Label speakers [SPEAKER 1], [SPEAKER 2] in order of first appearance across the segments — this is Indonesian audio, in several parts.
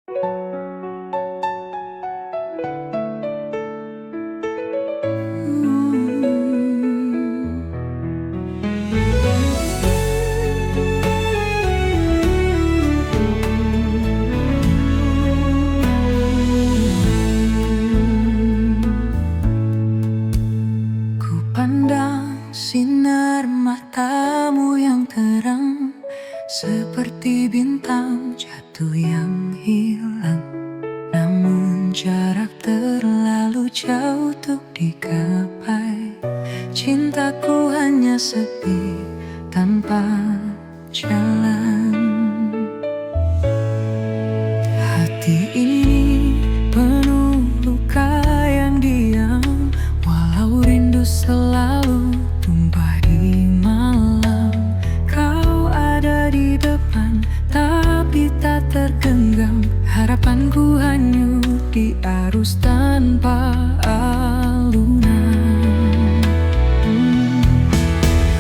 [SPEAKER 1] Ku pandang sinar matamu yang terang, seperti bintang jatuh yang hilang. Namun jarak terlalu jauh untuk digapai. Cintaku hanya sepi tanpa jalan. Hati ini penuh luka yang diam, walau rindu selalu tumpah di malam. Kau ada di depan, tapi tak tergenggam. Harapanku hanyut di arus tanpa alunan.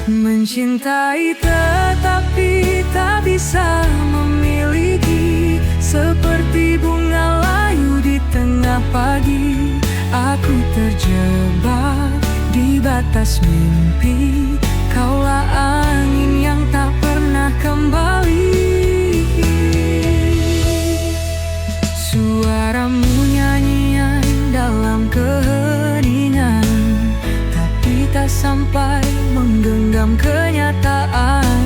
[SPEAKER 1] Mencintai tetapi tak bisa memiliki, seperti bunga layu di tengah pagi. Aku terjebak di batas mimpi, kaulah angin yang tak pernah kembali. Suaramu nyanyian dalam keheningan, tapi tak sampai menggenggam kenyataan.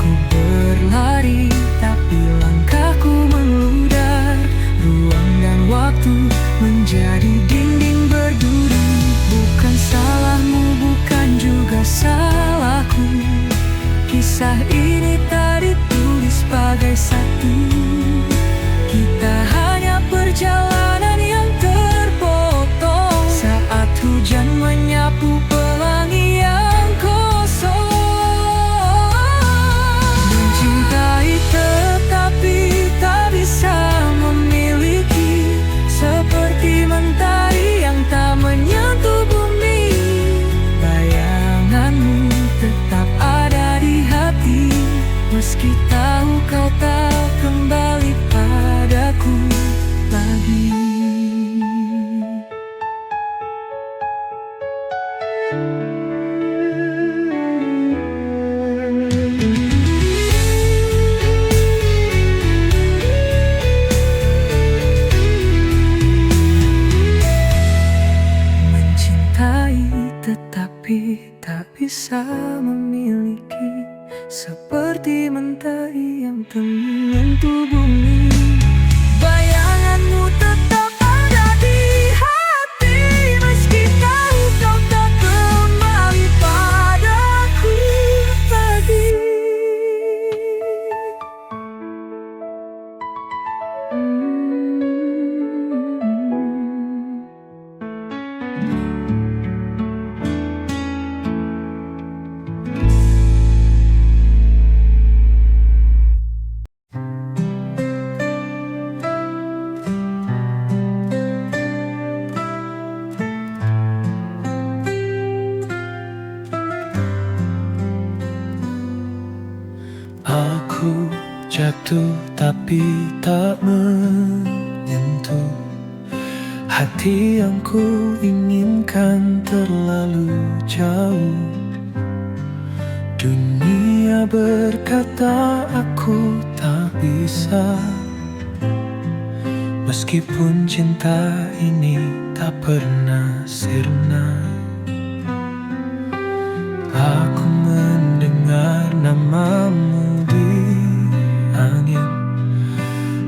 [SPEAKER 1] Ku berlari tapi langkahku mengludar, ruang dan waktu menjadi dinding berduri. Bukan salahmu, bukan juga salahku, kisah ini tak ditulis sebagai satu. Kita hanya perjalanan yang terpotong saat hujan menyapu pelangi yang kosong. Mencintai tetapi tak bisa memiliki, seperti mentari yang tak menyentuh bumi. Bayanganmu tetap ada di hati, meski tahu kau tak kembali padaku lagi. Mencintai tetapi tak bisa memiliki, seperti mentari yang tak menyentuh bumi. Bayanganmu tetap ada di hati, meski tahu kau tak kembali padaku lagi. Aku jatuh tapi tak menyentuh hati yang ku inginkan terlalu jauh. Dunia berkata aku tak bisa, meskipun cinta ini tak pernah sirna. Aku mendengar namamu di angin,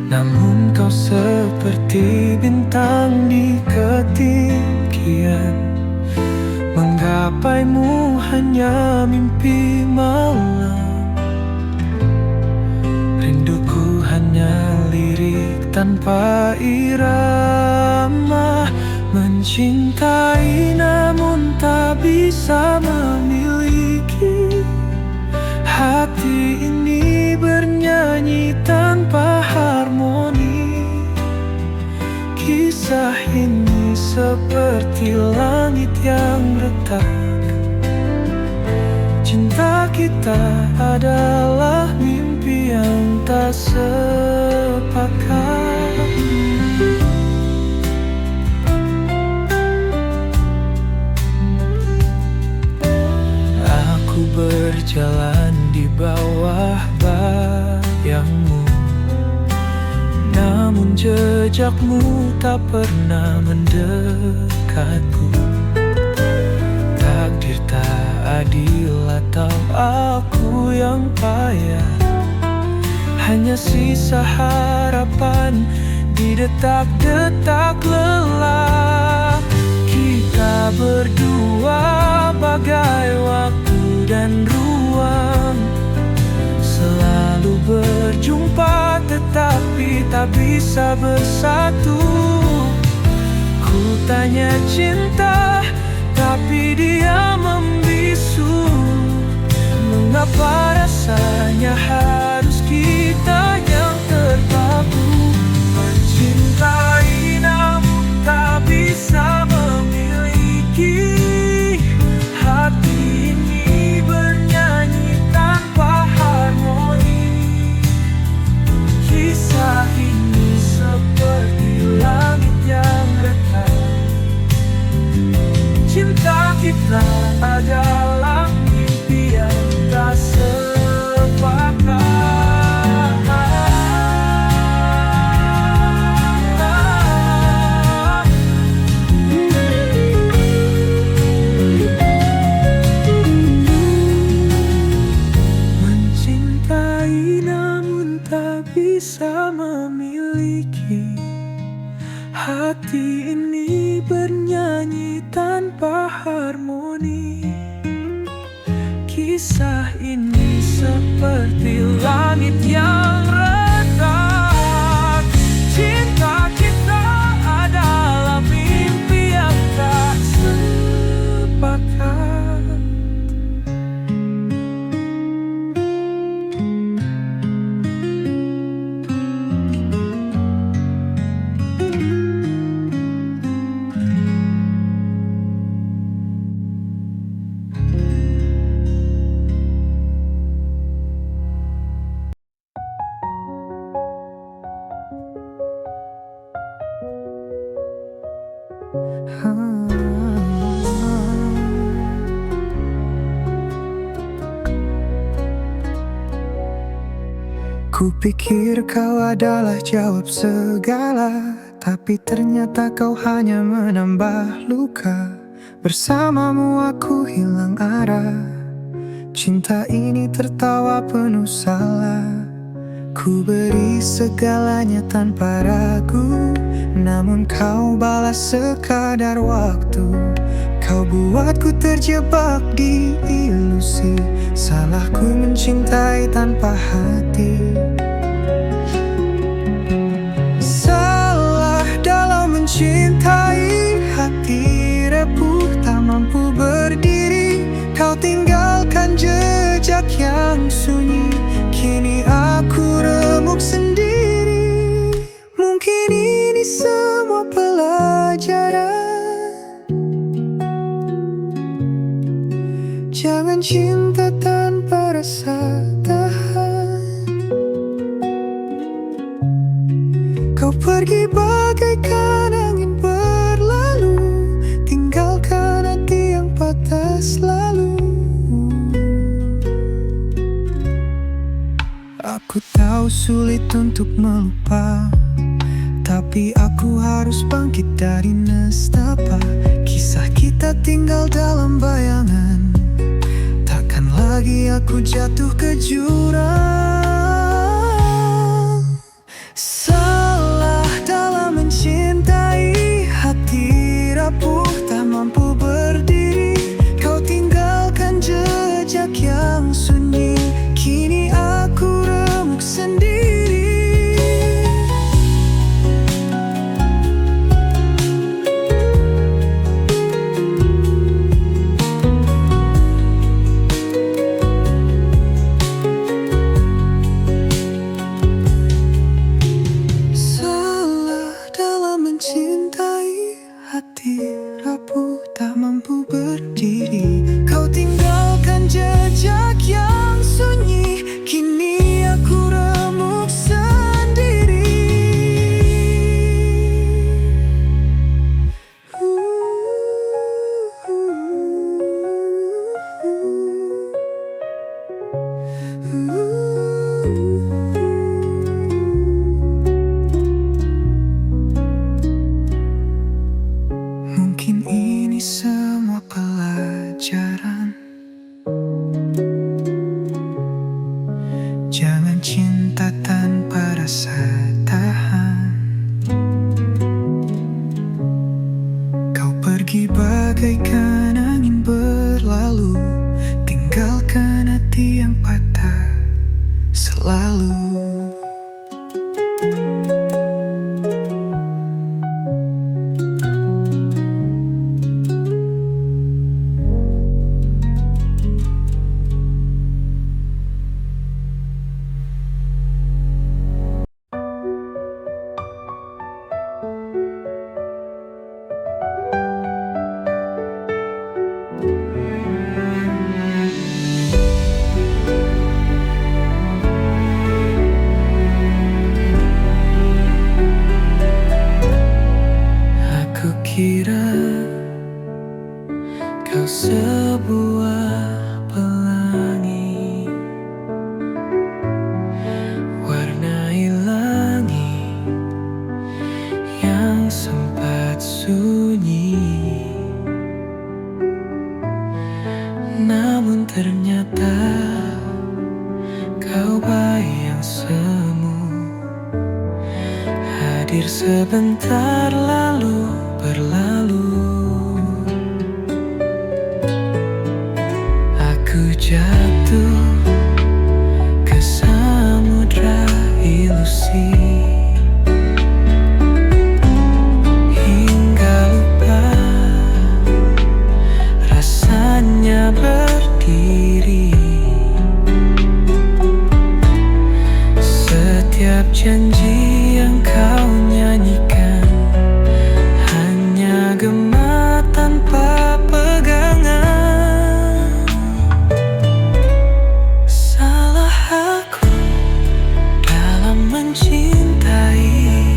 [SPEAKER 1] namun kau seperti bintang di ketinggian. Menggapaimu hanya mimpi malam, rinduku hanya lirik tanpa irama. Mencintai namun tak bisa memiliki, hati ini bernyanyi tanpa harmoni. Kisah ini seperti langit yang retak, cinta kita adalah mimpi yang tak sepakat. jejakmu tak pernah mendekatku. Takdir tak adil atau aku yang payah, hanya sisa harapan di detak-detak lelah. Kita berdua bagai waktu dan ruang, selalu berjumpa tetapi tak bisa bersatu. Ku tanya cinta tapi dia membisu. Mengapa rasanya harus kita yang terpaku? Mencintai namun tak bisa memiliki. Hati ini bernyanyi tanpa harmoni. Kisah ini seperti langit yang retak. Cinta kita adalah mimpi yang tak sepakat. Mencintai namun tak bisa memiliki. Hati ini bernyanyi tanpa harmoni. Kisah ini seperti langit yang retak. Cinta kita adalah mimpi yang tak sepakat. Kupikir kau adalah jawab segala, tapi ternyata kau hanya menambah luka. Bersamamu aku hilang arah. Cinta ini tertawa penuh salah. Ku beri segalanya tanpa ragu, namun kau balas sekadar waktu. Kau buatku terjebak di ilusi. Salahku mencintai tanpa hati. Salah dalam mencintai, hati repuh tak mampu berdiri. Kau tinggalkan jejak yang sunyi, kini aku remuk sendiri. Mungkin ini semua pelajaran. Jangan cinta tanpa rasa tahan. Kau pergi bagaikan angin berlalu, tinggalkan hati yang patah selalu. Aku tahu sulit untuk melupa, tapi aku harus bangkit dari nestapa. Kisah kita tinggal dalam bayangan, takkan lagi aku jatuh ke jurang. Salah dalam mencintai, hati rapuh tak mampu berdiri. Kau tinggalkan jejak yang sunyi, kini aku remuk sendiri. hadir sebentar lalu berlalu. Aku jatuh ke samudra ilusi, hingga lupa rasanya berdiri. Setiap janji yang kau nyanyikan hanya gema tanpa pegangan. Salah aku dalam mencintai,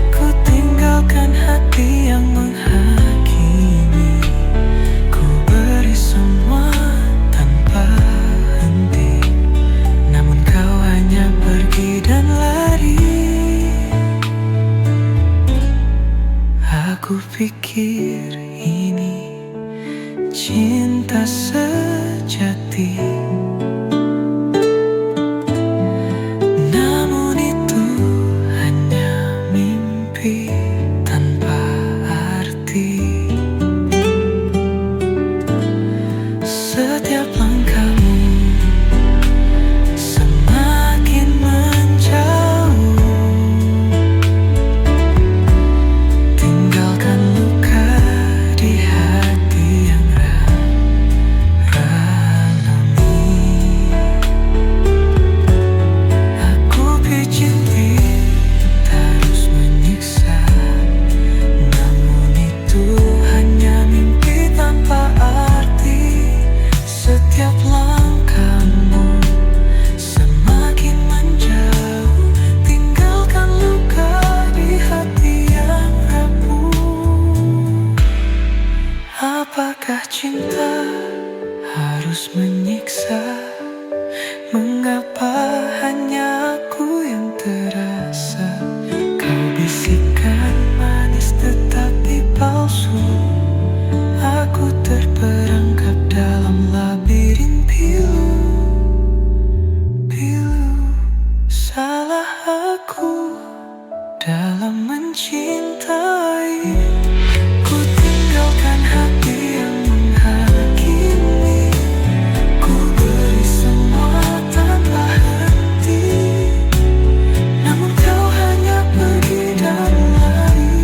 [SPEAKER 1] ku tinggalkan hati yang menghakimi. Ku beri semua tanpa henti, namun kau hanya pergi dan lari. Aku pikir ini cinta sejati, namun itu hanya mimpi tanpa arti. Setiap langkahmu semakin menjauh, tinggalkan luka di hati yang ralami. Aku pijit terus menyiksa, namun itu hanya mimpi tanpa arti. Setiap langkahmu semakin menjauh, tinggalkan luka di hati yang rapuh. Apakah cinta harus menyiksa? Mengapa hanya aku yang terasa? Kau bisikan manis tetapi palsu. Aku terperangkap dalam labirin pilu. Salah aku dalam mencintai, ku tinggalkan hati yang menghakimi. Ku beri semua tanpa henti, namun kau hanya pergi dan lari.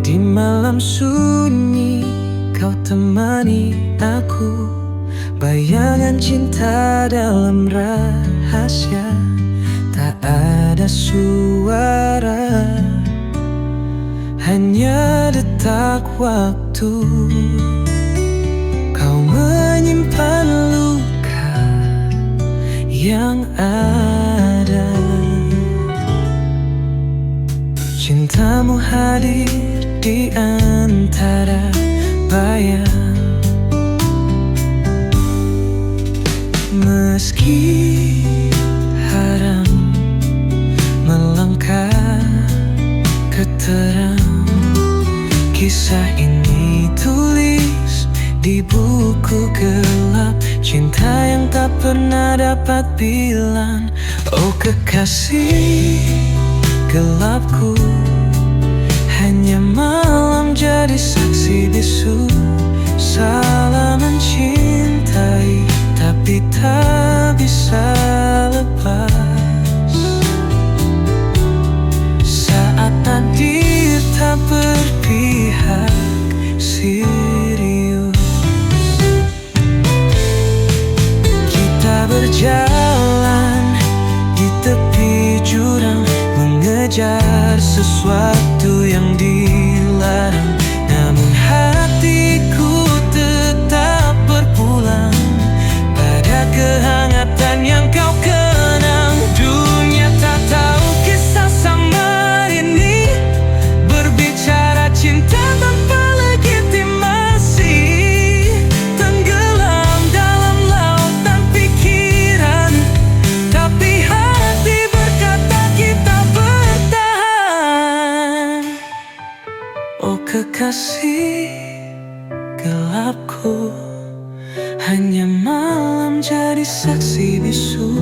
[SPEAKER 1] Di malam sunyi kau temani aku, bayangan cinta dalam rahasia. Tak ada suara, hanya detak waktu. Kau menyimpan luka yang ada. Cintamu hadir di antara bayang, meski haram melangkah ke terang. Kisah ini tulis di buku gelap, cinta yang tak pernah dapat bilang. Oh kekasih gelapku, hanya malam jadi saksi bisu. Salah mencintai, tapi tak bisa lepas. Saat takdir tak berpihak serius, kita berjalan di tepi jurang, mengejar sesuatu yang dilarang. Namun hatiku tetap berpulang pada kehancuran. kekasih gelapku, hanya malam jadi saksi bisu.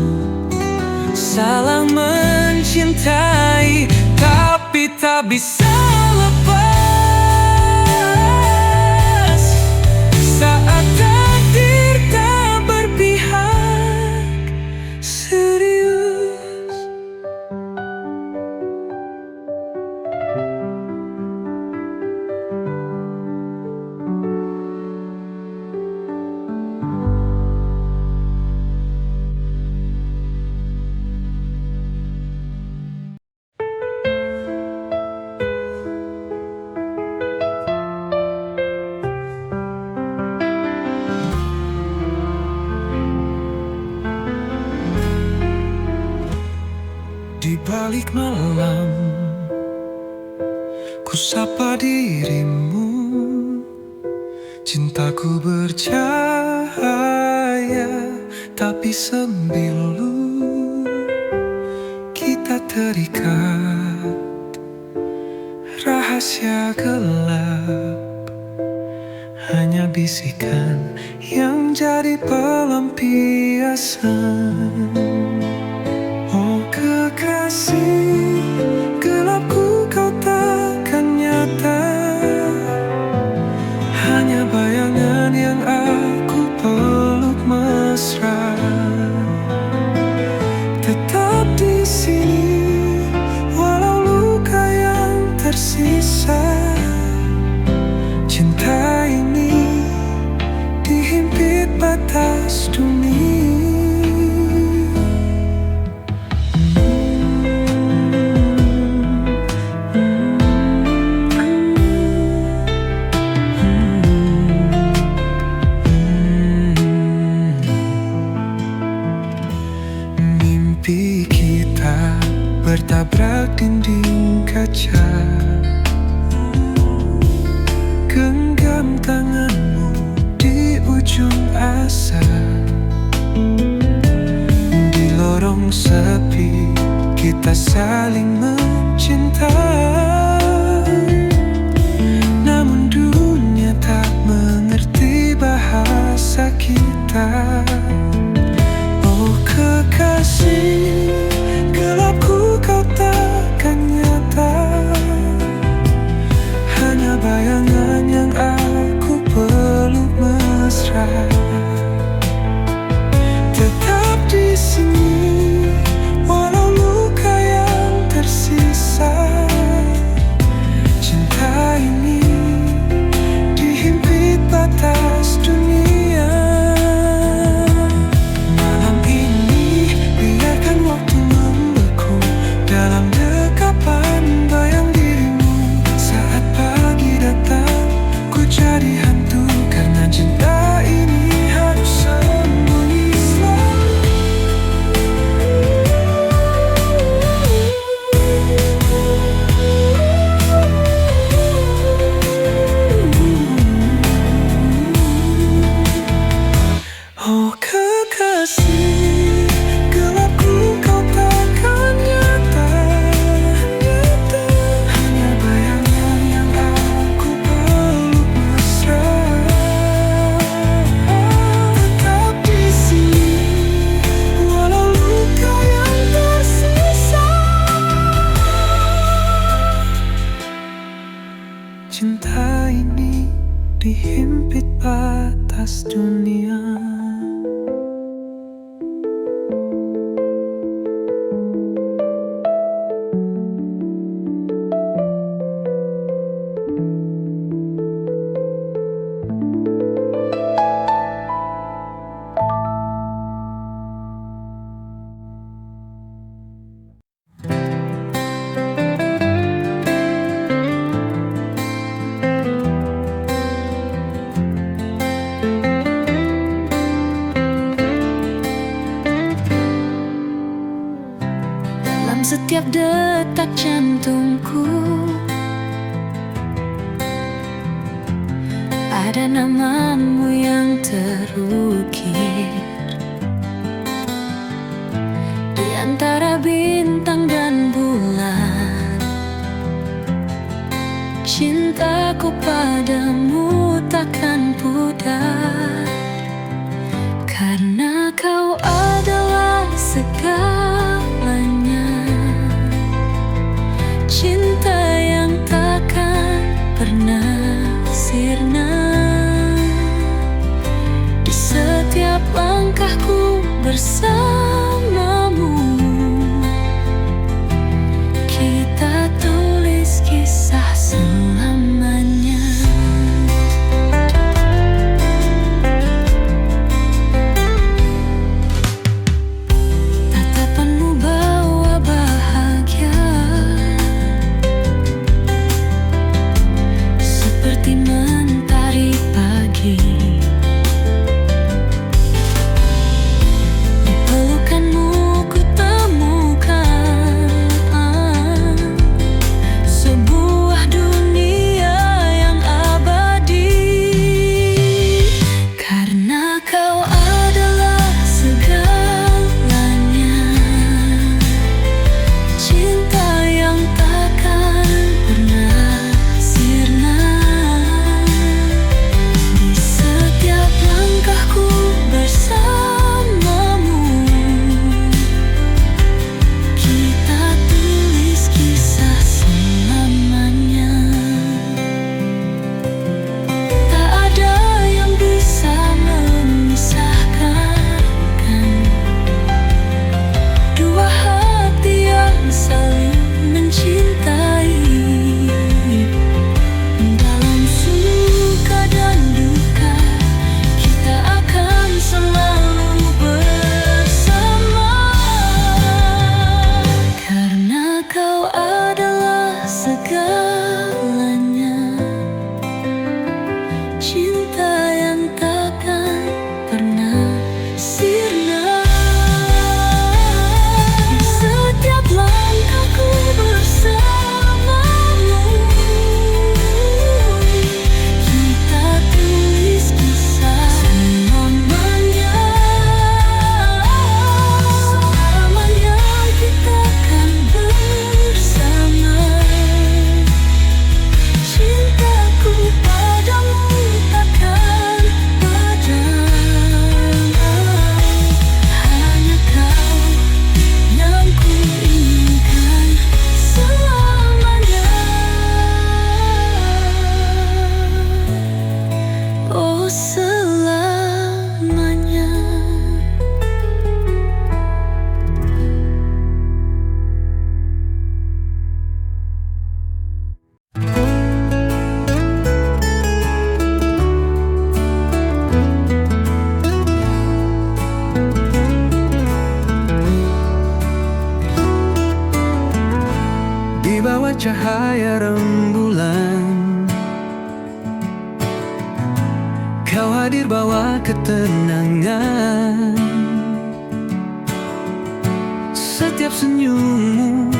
[SPEAKER 1] Salah mencintai, tapi tak bisa lepas saat takdir tak berpihak serius. Di balik malam, ku sapa dirimu. Cintaku bercahaya, tapi sembilu. Kita terikat, rahasia gelap, hanya bisikan yang jadi pelampiasan. Kekasih gelapku, kau takkan nyata, hanya bayangan yang aku peluk mesra. Tetap di sini walau luka yang tersisa. Cinta ini dihimpit batas dunia. Mimpi kita bertabrak dinding kaca. Genggam tanganmu di ujung asa. Di lorong sepi kita saling mencinta. Namun dunia tak mengerti bahasa kita. Kekasih gelapku, kau takkan nyata, hanya bayangan yang aku peluk mesra. Tetap di sini walau luka yang tersisa. Cinta ini dihimpit batas dunia. Dalam dekapan bayang dirimu, saat pagi datang ku jadi hantu karena cinta ini harus sembunyi selalu. Oh kekasih gelapku, kau takkan nyata, hanya bayangan yang aku peluk mesra. Tetap di sini walau luka yang tersisa. Cinta ini dihimpit batas dunia. Setiap detak jantungku ada namamu yang terukir di antara bintang dan bulan. Cintaku
[SPEAKER 2] Cintaku padamu takkan pudar, karena kau adalah segalanya. Cinta yang takkan pernah sirna. Di setiap langkahku bersamamu, kita tulis kisah selamanya. Tatapanmu bawa bahagia, seperti mentari pagi. Di pelukanmu ku temukan sebuah dunia yang abadi. Karena kau adalah segalanya. Cinta yang takkan pernah sirna. Di setiap langkahku bersamamu, kita tulis kisah selamanya. Tak ada yang bisa memisahkan dua hati yang saling mencintai. Dalam suka dan duka, kita akan selalu bersama. Karena kau adalah segalanya. Cinta yang takkan pernah sirna. Di setiap langkahku bersamamu, kita tulis kisah selamanya. Selamanya kita akan bersama. Cintaku padamu takkan padam. Hanya kau yang kuinginkan selamanya. Oh, selamanya.
[SPEAKER 1] Di bawah cahaya rembulan, kau hadir bawa ketenangan. Setiap senyummu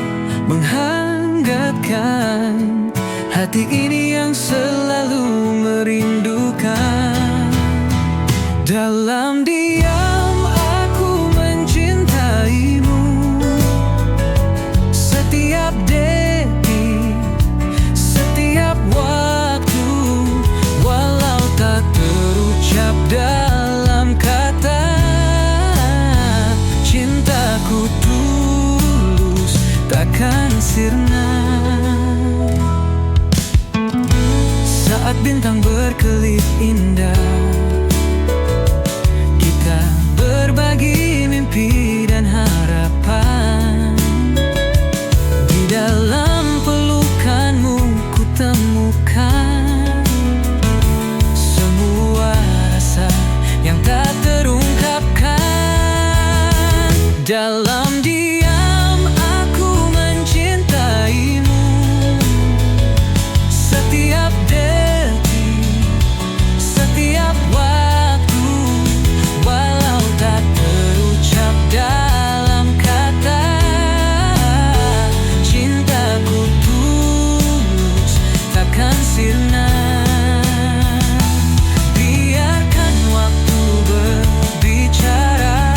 [SPEAKER 1] menghangatkan hati ini yang selalu merindukan. Dalam diam aku mencintaimu. Setiap detik, setiap waktu, walau tak terucap dalam kata, cintaku tulus takkan sirna. Saat bintang berkelip indah, kita berbagi mimpi dan harapan. Di dalam pelukanmu ku temukan semua rasa yang tak terungkapkan. Dalam diam aku mencintaimu. Setiap detik, setiap waktu, walau tak terucap dalam kata, cintaku tulus takkan sirna. Biarkan waktu berbicara.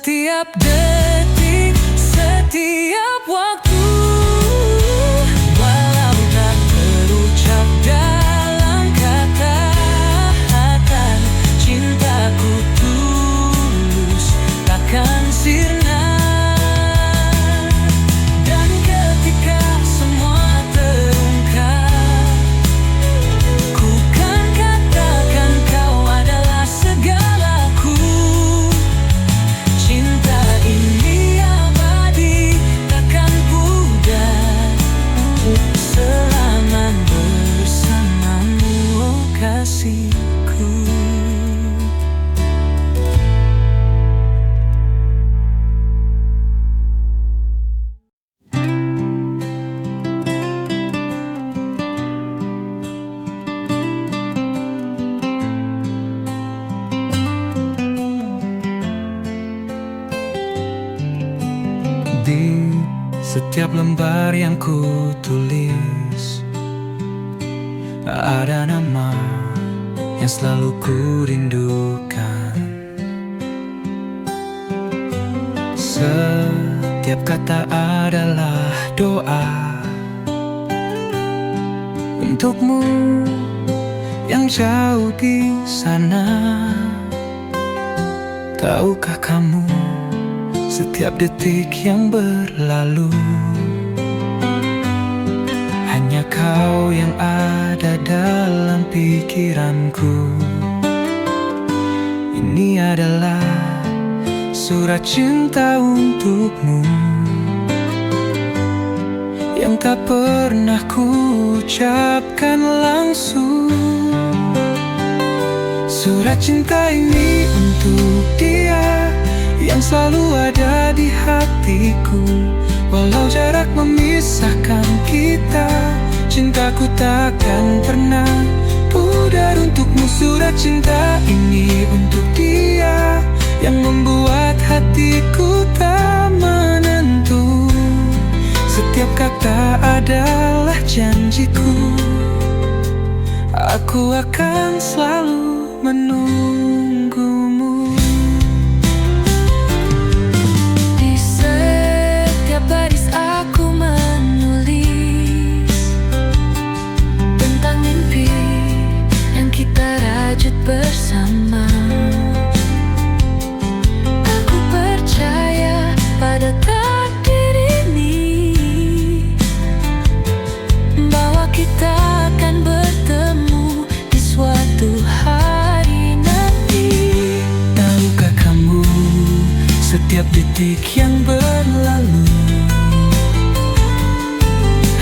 [SPEAKER 1] setiap detik, setiap waktu. Walau tak terucap dalam kata-kata, cintaku tulus takkan sirna. Dan ketika semua terungkap, ku kan katakan kau adalah segalaku. Cinta ini abadi, takkan pudar selama bersamamu, oh kasihku. Di setiap lembar yang ku tulis, ada nama yang selalu ku rindukan. Setiap kata adalah doa untukmu yang jauh di sana. Tahukah kamu, setiap detik yang berlalu, hanya kau yang ada dalam pikiranku. Ini adalah surat cinta untukmu yang tak pernah ku ucapkan langsung. Surat cinta ini untuk dia yang selalu ada di hatiku. Walau jarak memisahkan kita, cintaku takkan pernah pudar untukmu. Surat cinta ini untuk dia yang membuat hatiku tak menentu. Setiap kata adalah janjiku, aku akan selalu menunggumu.
[SPEAKER 2] Di setiap baris aku menulis tentang mimpi yang kita rajut bersama. Aku percaya pada takdir ini, bahwa kita akan bertemu di suatu hari nanti.
[SPEAKER 1] Tahukah kamu, setiap detik yang berlalu,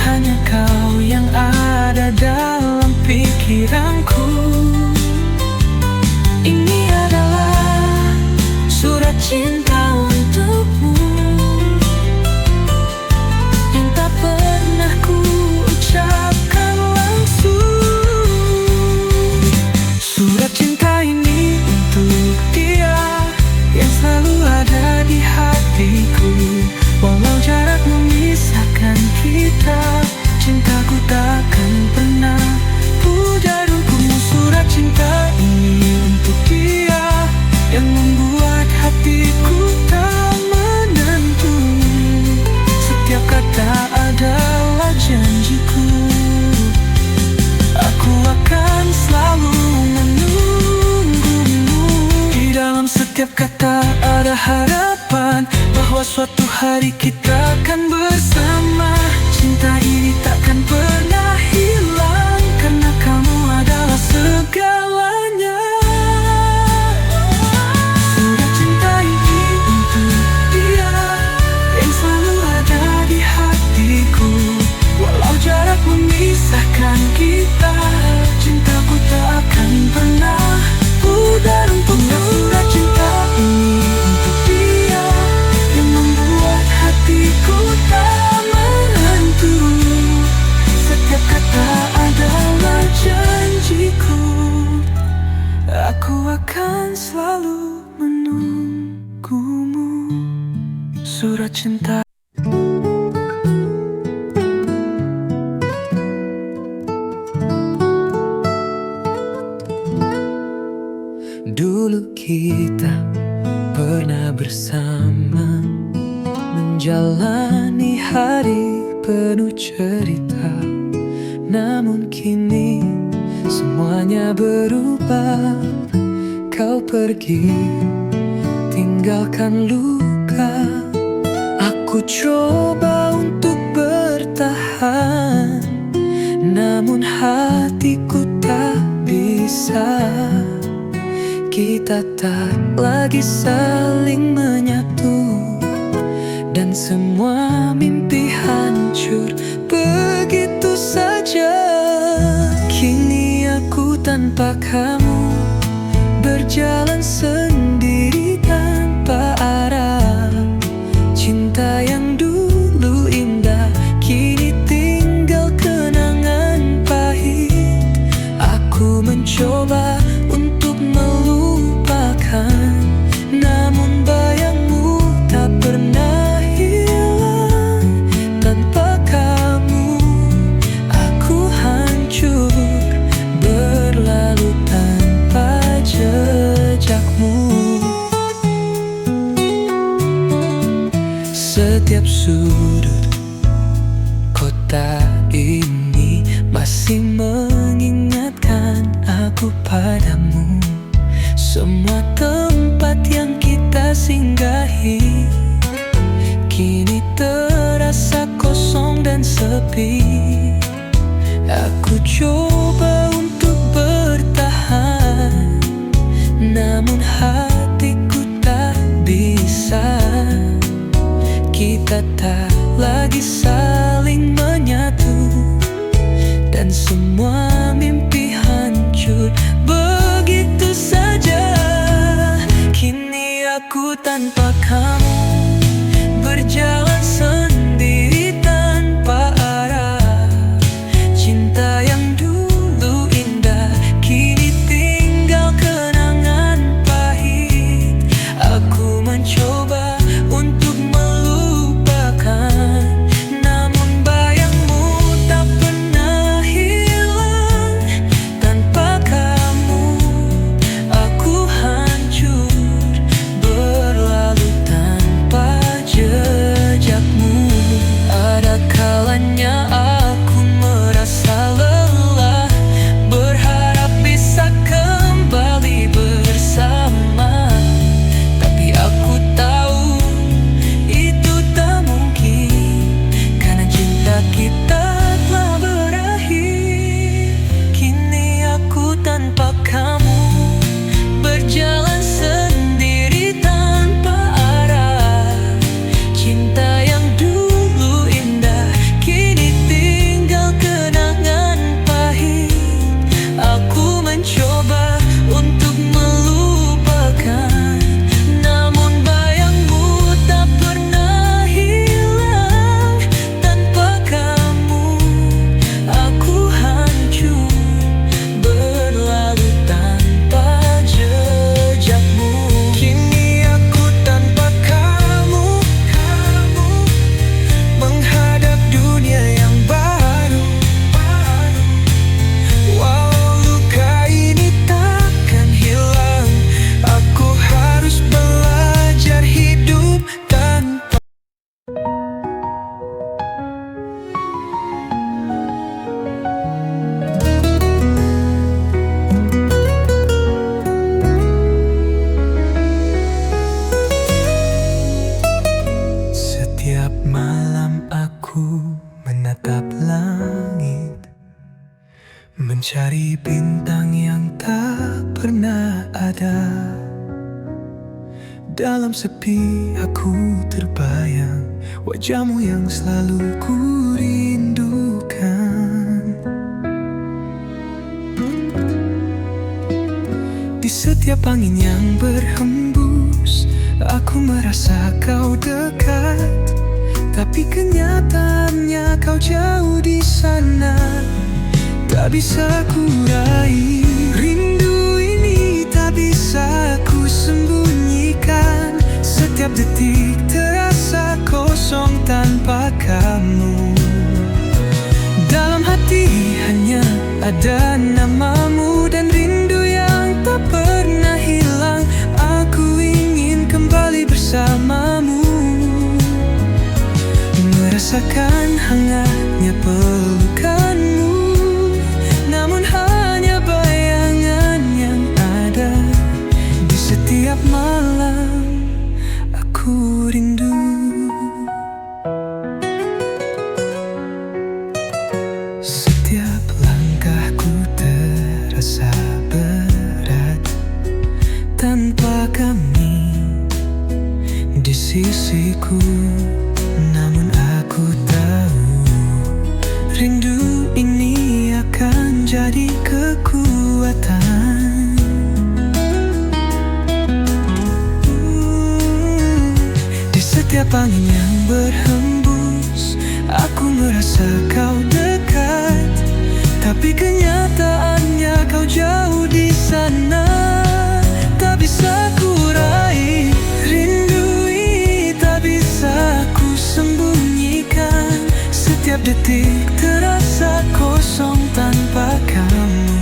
[SPEAKER 1] hanya kau yang ada dalam pikiranku. Ini adalah surat cinta untukmu yang tak pernah ku ucapkan langsung. Surat cinta ini untuk dia yang selalu ada di hatiku. Walau jarak memisahkan kita, cintaku takkan pernah pudar untukmu. Surat cinta ini untuk dia yang membuat hatiku tak menentu. Setiap kata adalah janjiku, aku akan selalu menunggumu. Di dalam setiap kata ada harapan bahwa suatu hari kita akan bersama. Cinta ini takkan pernah hilang, karena kamu adalah segalanya. Surat cinta ini untuk dia yang selalu ada di hatiku. Walau jarak memisahkan kita, cintaku tak akan pernah pudar untukmu. Surat cinta ini untuk dia yang membuat hatiku tak hari penuh cerita, namun kini semuanya berubah. Kau pergi, tinggalkan luka. Aku coba untuk bertahan, namun hatiku tak bisa. Kita tak lagi saling menyatu, dan semua mimpi hancur begitu saja. Kini aku tanpa kamu, berjalan sendiri tanpa arah. Cinta yang dulu indah, kini tinggal kenangan pahit. Aku mencoba untuk melupakan, namun bayangmu tak pernah hilang. Tanpa kamu, aku hancur, berlalu tanpa jejakmu. Setiap sudut kota ini masih mengingatkan aku padamu. Semua tempat yang kita singgahi kini terasa kosong dan sepi. Aku coba untuk bertahan, namun hatiku tak bisa. Kita tak lagi saling menyatu, dan semua mimpi hancur begitu saja. Kini aku tanpa kamu, berjalan sendiri tanpa arah. Cinta yang dulu indah, kini tinggal kenangan pahit. Aku mencoba untuk melupakan, namun bayangmu tak pernah hilang. Tanpa kamu, aku hancur, berlalu tanpa jejakmu. Ada kalanya aku merasa lelah, berharap bisa kembali bersama. Tapi aku tahu itu tak mungkin, karena cinta kita telah berakhir. Kini aku tanpa kamu, berjalan sendiri tanpa arah. Cinta yang dulu indah, kini tinggal kenangan pahit. Aku mencoba untuk melupakan, namun bayangmu tak pernah hilang. Tanpa kamu, aku hancur, berlalu tanpa jejakmu. Kini aku tanpa kamu, menghadap dunia yang baru. Walau luka ini takkan hilang, aku harus belajar hidup tanpa. Setiap malam aku menatap langit, mencari bintang yang tak pernah ada. Dalam sepi aku terbayang wajahmu yang selalu ku rindukan. Di setiap angin yang berhembus, aku merasa kau dekat. Tapi kenyataannya kau jauh di sana, tak bisa ku raih. Rindu ini tak bisa ku sembunyikan. Setiap detik terasa kosong tanpa kamu. Dalam hati hanya ada namamu, dan rindu yang tak pernah hilang. Aku ingin kembali bersamamu. Merasakan hangatnya pelukanmu, namun hanya bayangan yang ada. Di setiap malam aku rindu. Setiap langkahku terasa berat tanpa kami di sisiku. Namun aku tahu rindu ini akan jadi kekuatan. Di setiap angin yang berhembus, aku merasa kau dekat, tapi kenyataannya kau jauh di sana. Tak bisa ku raih rindu ini, tak bisa ku sembunyikan. Setiap detik terasa kosong tanpa kamu.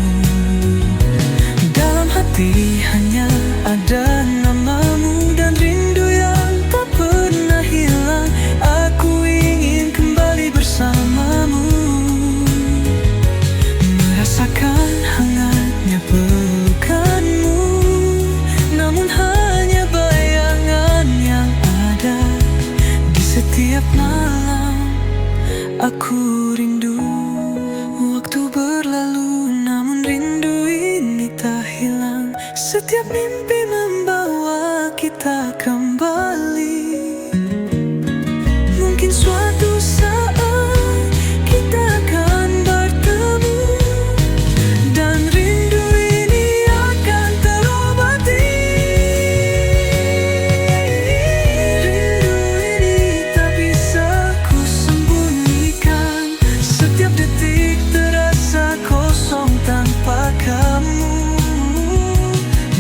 [SPEAKER 1] Dalam hati hanya ada namamu dan rindu yang tak pernah hilang. Aku ingin kembali bersamamu, merasakan hangatnya pelukanmu, namun hanya bayangan yang ada. Di setiap malam aku rindu. Waktu berlalu namun rindu ini tak hilang. Setiap mimpi membawa kita kembali. Mungkin suatu saat kita akan bertemu, dan rindu ini akan terobati. Rindu ini tak bisa ku sembunyikan. Setiap detik terasa kosong tanpa kamu.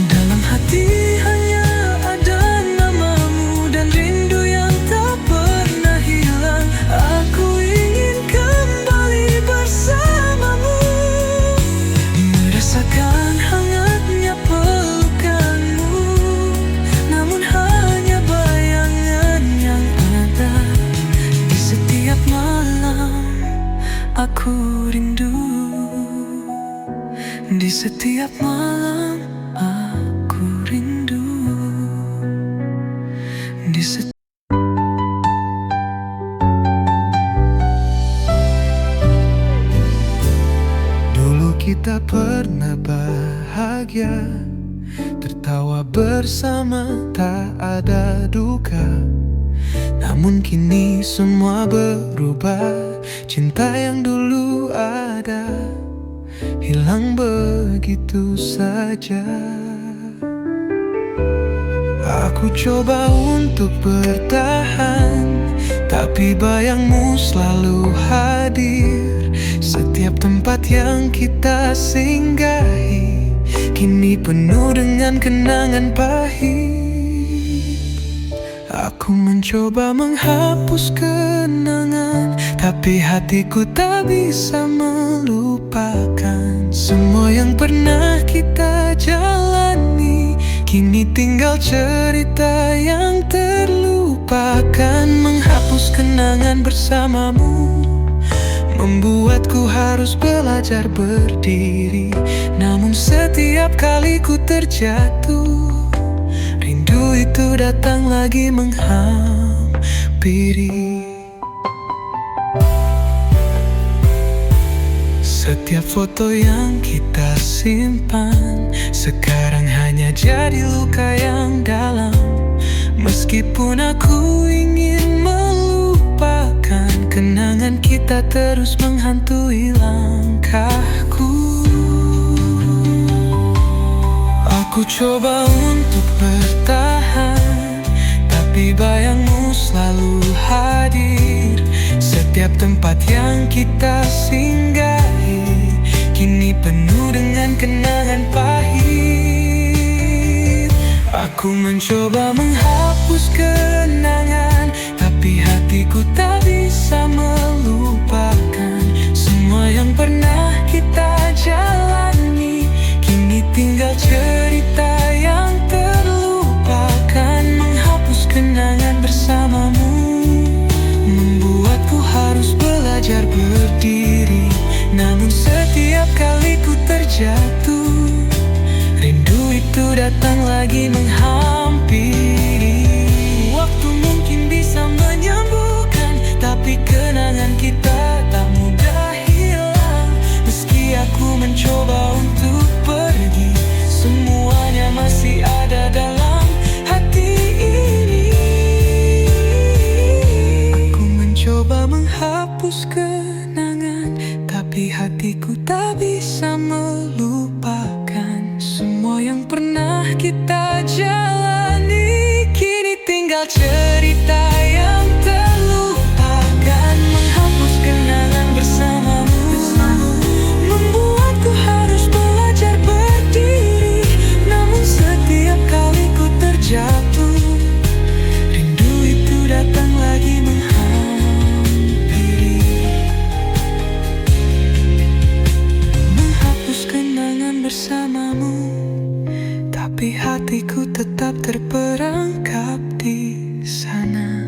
[SPEAKER 1] Dalam hati hanya ada namamu dan rindu yang tak pernah hilang. Aku ingin kembali bersamamu, merasakan hangatnya pelukanmu, namun hanya bayangan yang ada. Di setiap malam aku rindu. Di setiap malam aku rindu. Di setiap Dulu kita pernah bahagia, tertawa bersama, tak ada duka. Namun kini semua berubah. Cinta yang dulu ada hilang begitu saja. Aku coba untuk bertahan, tapi bayangmu selalu hadir. Setiap tempat yang kita singgahi kini penuh dengan kenangan pahit. Aku mencoba menghapus kenangan, tapi hatiku tak bisa melupakan. Semua yang pernah kita jalani kini tinggal cerita yang terlupakan. Menghapus kenangan bersamamu membuatku harus belajar berdiri. Namun setiap kali ku terjatuh, rindu itu datang lagi menghampiri. Setiap foto yang kita simpan sekarang hanya jadi luka yang dalam. Meskipun aku ingin melupakan, kenangan kita terus menghantui langkahku. Aku coba untuk bertahan, tapi bayangmu selalu hadir. Setiap tempat yang kita singgahi kini penuh dengan kenangan pahit. Aku mencoba menghapus kenangan, tapi hatiku tak bisa melupakan. Semua yang pernah kita jalani kini tinggal cerita yang terlupakan. Menghapus kenangan bersamamu membuatku itu datang lagi menghampiri. Waktu mungkin bisa menyembuhkan, tapi kenangan kita tak mudah hilang. Meski aku mencoba untuk pergi, semuanya masih ada dalam hati ini. Aku mencoba menghapus kenangan, tapi hatiku tak bisa melupakan semua yang pernah kita jalani. Kini tinggal cerita yang terlupakan, menghapus kenangan bersamamu, membuatku harus belajar berdiri. Namun setiap kali ku terjatuh, rindu itu datang lagi menghampiri. Menghapus kenangan bersamamu, tapi hatiku tetap terperangkap di sana.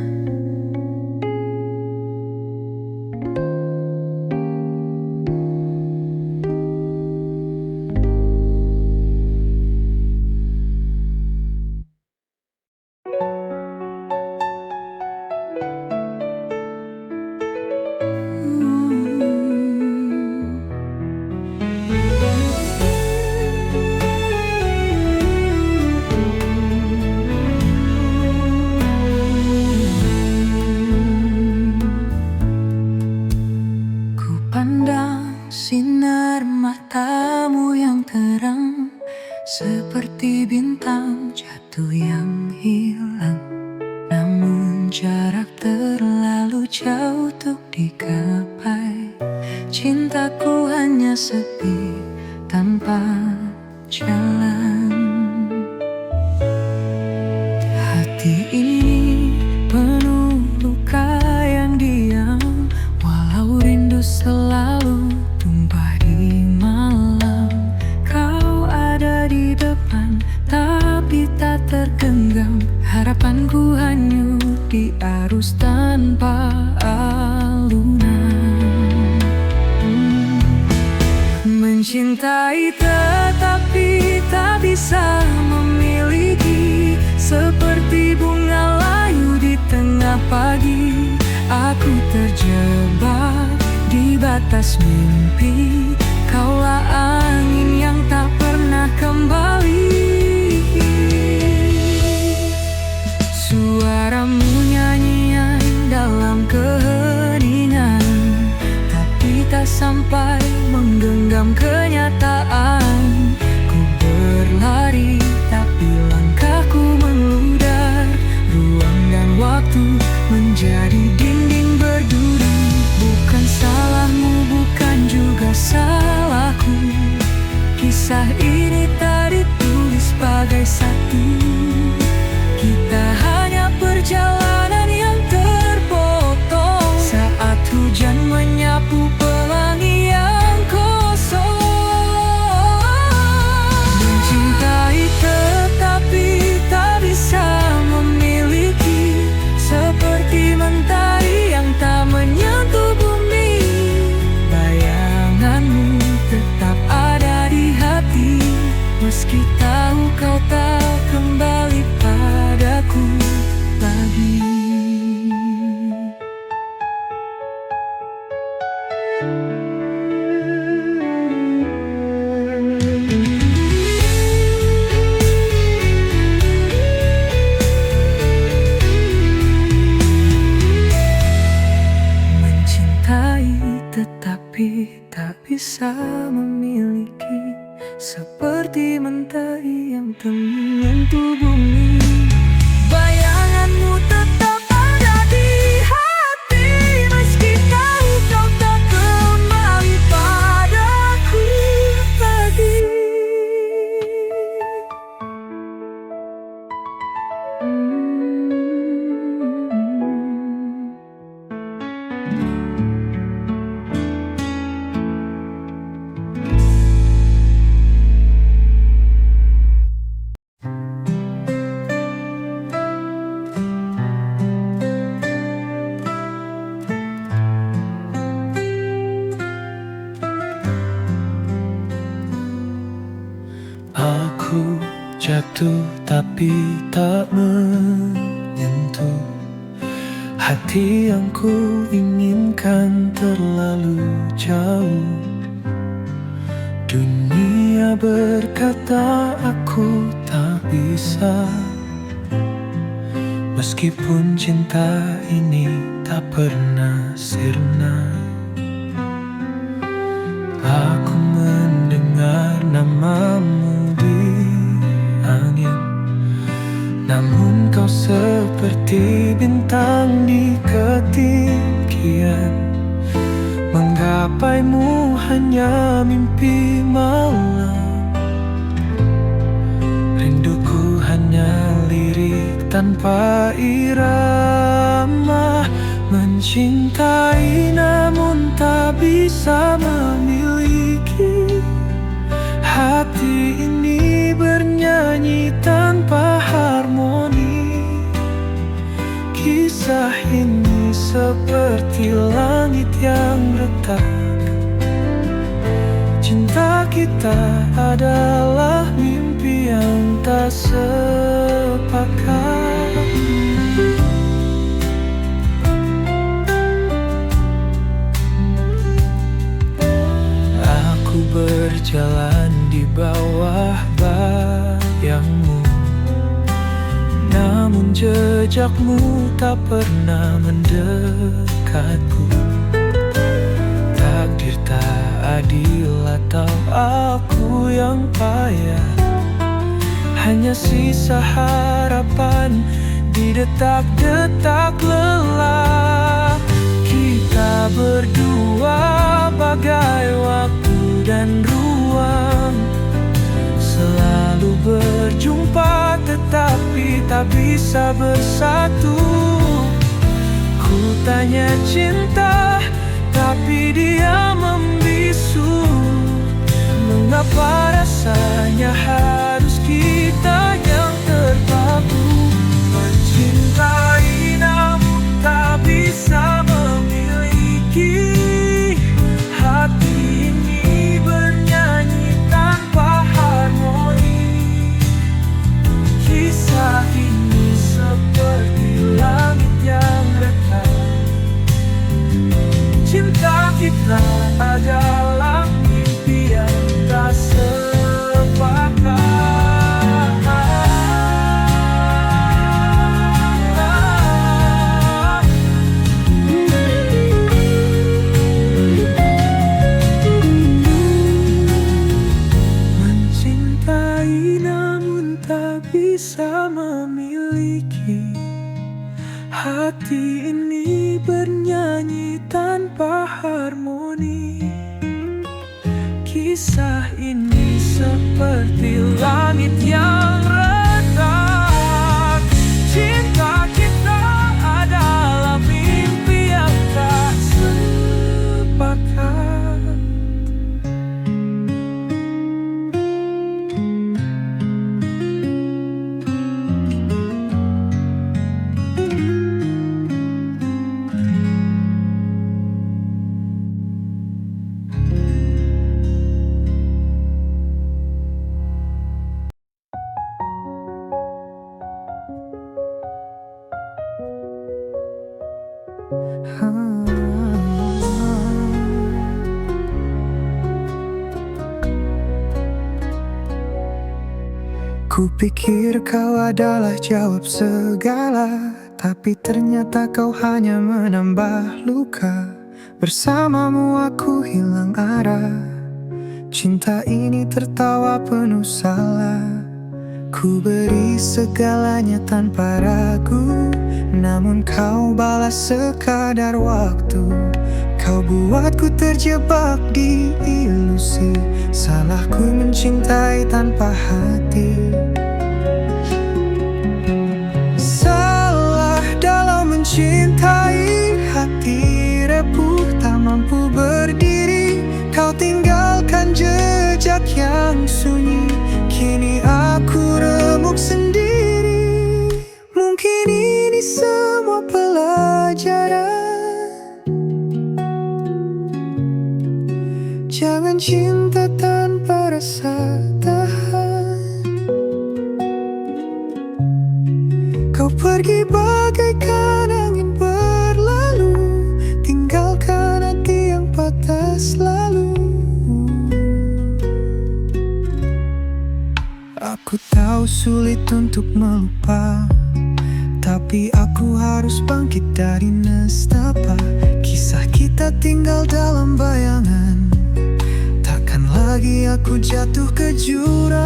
[SPEAKER 1] Pandang sinar matamu yang terang, seperti bintang jatuh yang hilang. Namun jarak terlalu jauh untuk digapai. Cintaku hanya sepi tanpa jalan. Hati ini penuh luka yang diam, walau rindu selalu tumpah di malam. Kau ada di depan, tapi tak tergenggam. Harapanku hanyut di arus tanpa alunan. Mencintai tetapi tak bisa memiliki, seperti bunga layu di tengah pagi. Aku terjebak di batas mimpi, kaulah angin yang tak pernah kembali. Suaramu nyanyian dalam keheningan, tapi tak sampai menggenggam kenyataan. Ku berlari, tapi langkahku meludar. Ruang dan waktu menjadi dinding berduri. Bukan salahmu, bukan juga salahku. Kisah ini tak ditulis bagai satu. Kita hanya perjalanan yang terpotong saat hujan menyapu pelangi yang kosong. Mencintai tetapi tak bisa memiliki, seperti mentari yang tak menyentuh bumi. Bayanganmu tetap ada di hati, meski tahu kau tak kembali padaku lagi. Mencintai tetapi tak bisa memiliki, seperti mentari yang tak menyentuh bumi. Bayanganmu tetap ada di hati, meski tahu kau tak kembali padaku lagi. Jatuh tapi tak menyentuh hati yang ku inginkan terlalu jauh. Dunia berkata aku tak bisa, meskipun cinta ini tak pernah sirna. Aku mendengar namamu di angin, namun kau seperti bintang di ketinggian. Menggapaimu hanya mimpi malam, rinduku hanya lirik tanpa irama. Mencintai namun tak bisa memiliki, hati ini bernyanyi tanpa harmoni. Kisah ini seperti langit yang retak. Cinta kita adalah mimpi yang tak sepakat. Aku berjalan di bawah bayangmu, namun jejakmu tak pernah mendekatku. Takdir tak adil atau aku yang payah, hanya sisa harapan di detak-detak lelah. Kita berdua bagai waktu dan ruang, selalu berjumpa tetapi tak bisa bersatu. Ku tanya cinta, tapi dia membisu. Mengapa rasanya harus kita yang terpaku? Mencintai namun tak bisa memiliki, hati ini bernyanyi tanpa harmoni. Kisah ini seperti langit yang retak. Cinta kita adalah mimpi yang tak sepakat. Mencintai namun tak bisa memiliki, hati ini bernyanyi tanpa harmoni. Kisah ini seperti langit yang retak. Cinta kita adalah mimpi yang tak sepakat. Kupikir kau adalah jawab segala, tapi ternyata kau hanya menambah luka. Bersamamu aku hilang arah, cinta ini tertawa penuh salah. Ku beri segalanya tanpa ragu, namun kau balas sekadar waktu. Kau buatku terjebak di ilusi, salahku mencintai tanpa hati. Salah dalam mencintai, hati repuh tak mampu berdiri. Kau tinggalkan jejak yang sunyi, kini aku remuk sendiri. Mungkin ini semua pelajaran. Jangan cinta tanpa rasa tahan. pergi bagaikan angin berlalu, tinggalkan hati yang patah selalu. Aku tahu sulit untuk melupa, tapi aku harus bangkit dari nestapa. Kisah kita tinggal dalam bayangan, takkan lagi aku jatuh ke jurang.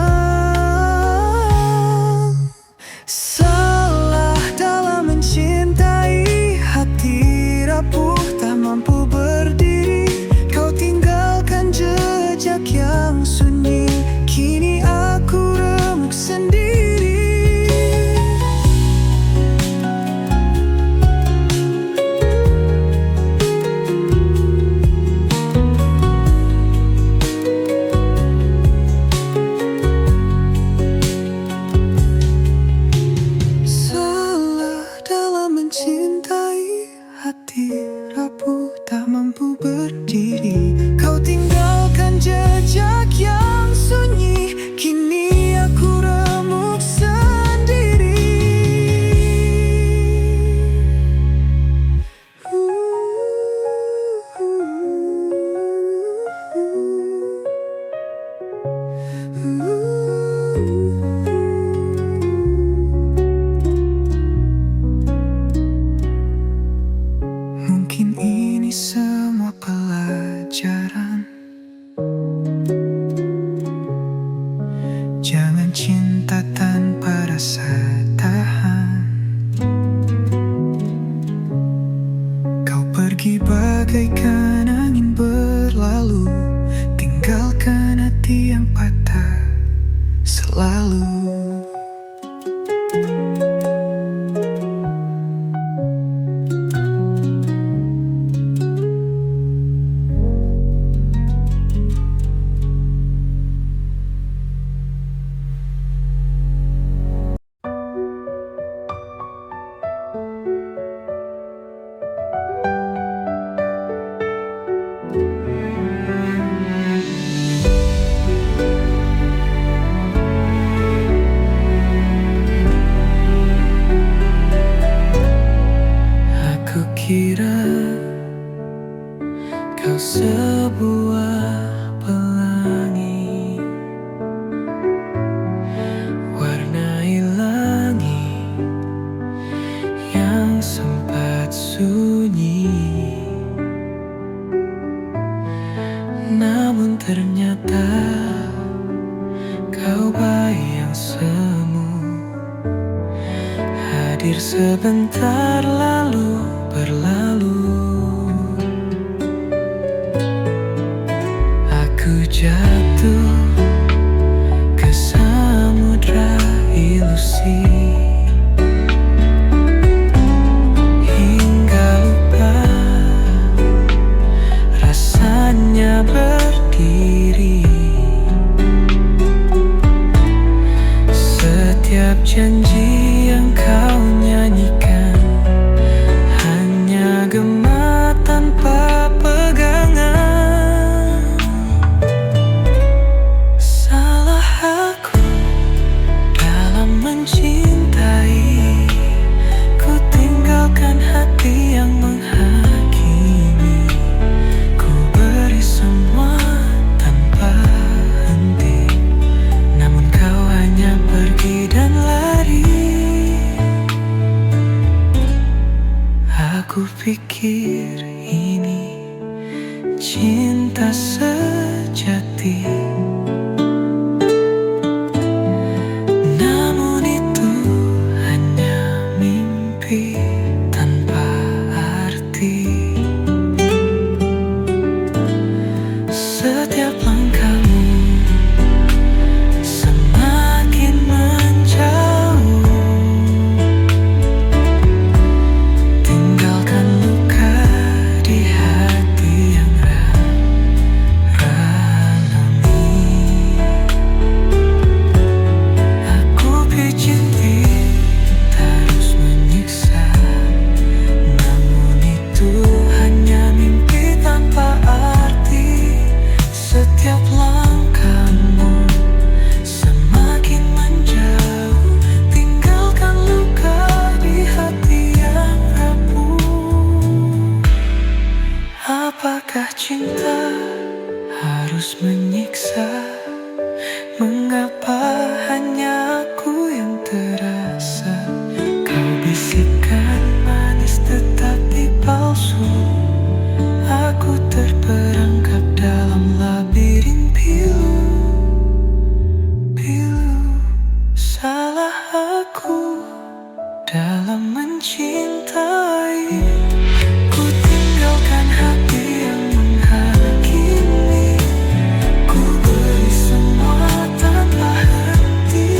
[SPEAKER 1] Salah dalam mencintai, hati rapuh tak mampu berdiri. Kau tinggalkan jejak yang sunyi, kini aku remuk sendiri. Hati rapuh tak mampu berdiri. Kau tinggalkan jejak yang sunyi, kini aku remuk sendiri. Mungkin ini semua pelajaran. Jangan cinta tanpa rasa tahan. Kau pergi bagaikan angin berlalu, tinggalkan hati yang patah selalu. Kira kau sebuah pelangi, warnai langit yang sempat sunyi. Namun ternyata kau bayi yang semu, hadir sebentar lalu berlalu. Aku jatuh ke samudra ilusi, hingga lupa rasanya berdiri. Setiap janji yang kau nyanyikan hanya gema tanpa pegangan. Salah aku dalam mencintai, ku tinggalkan hati yang menghakimi. Ku beri semua tanpa henti, namun kau hanya pergi dan lari. Aku pikir ini cinta sejati, namun itu hanya mimpi tanpa arti. Setiap langkahmu semakin menjauh, tinggalkan luka di hati yang renami. cinta harus menyiksa? Mengapa hanya aku yang terasa? Kau bisikan manis tetapi palsu. Aku terperangkap dalam labirin pilu. Salah aku dalam mencintai. Ku tinggalkan hati yang menghakimi. Ku beri semua tanpa henti,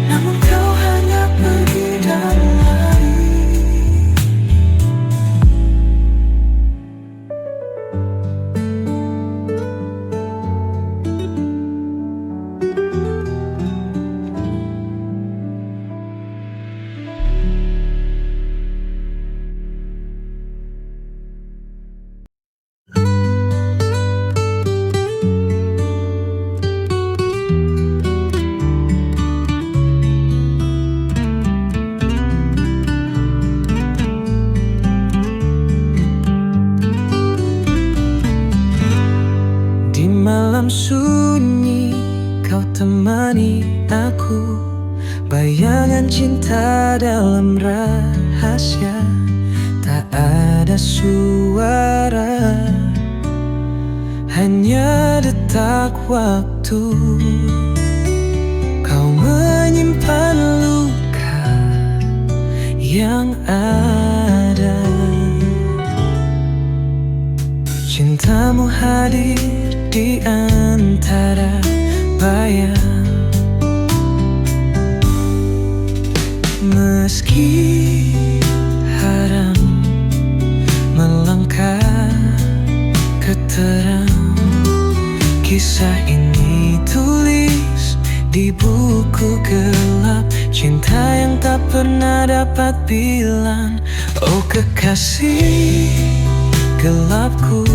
[SPEAKER 1] namun kau hanya pergi dan lari. Di malam sunyi kau temani aku, bayangan cinta dalam rahasia. Tak ada suara, hanya detak waktu. Kau menyimpan luka yang ada. Cintamu hadir di antara bayang. Meski haram melangkah ke terang, kisah ini tulis di buku gelap. Cinta yang tak pernah dapat bilang. Oh kekasih gelapku,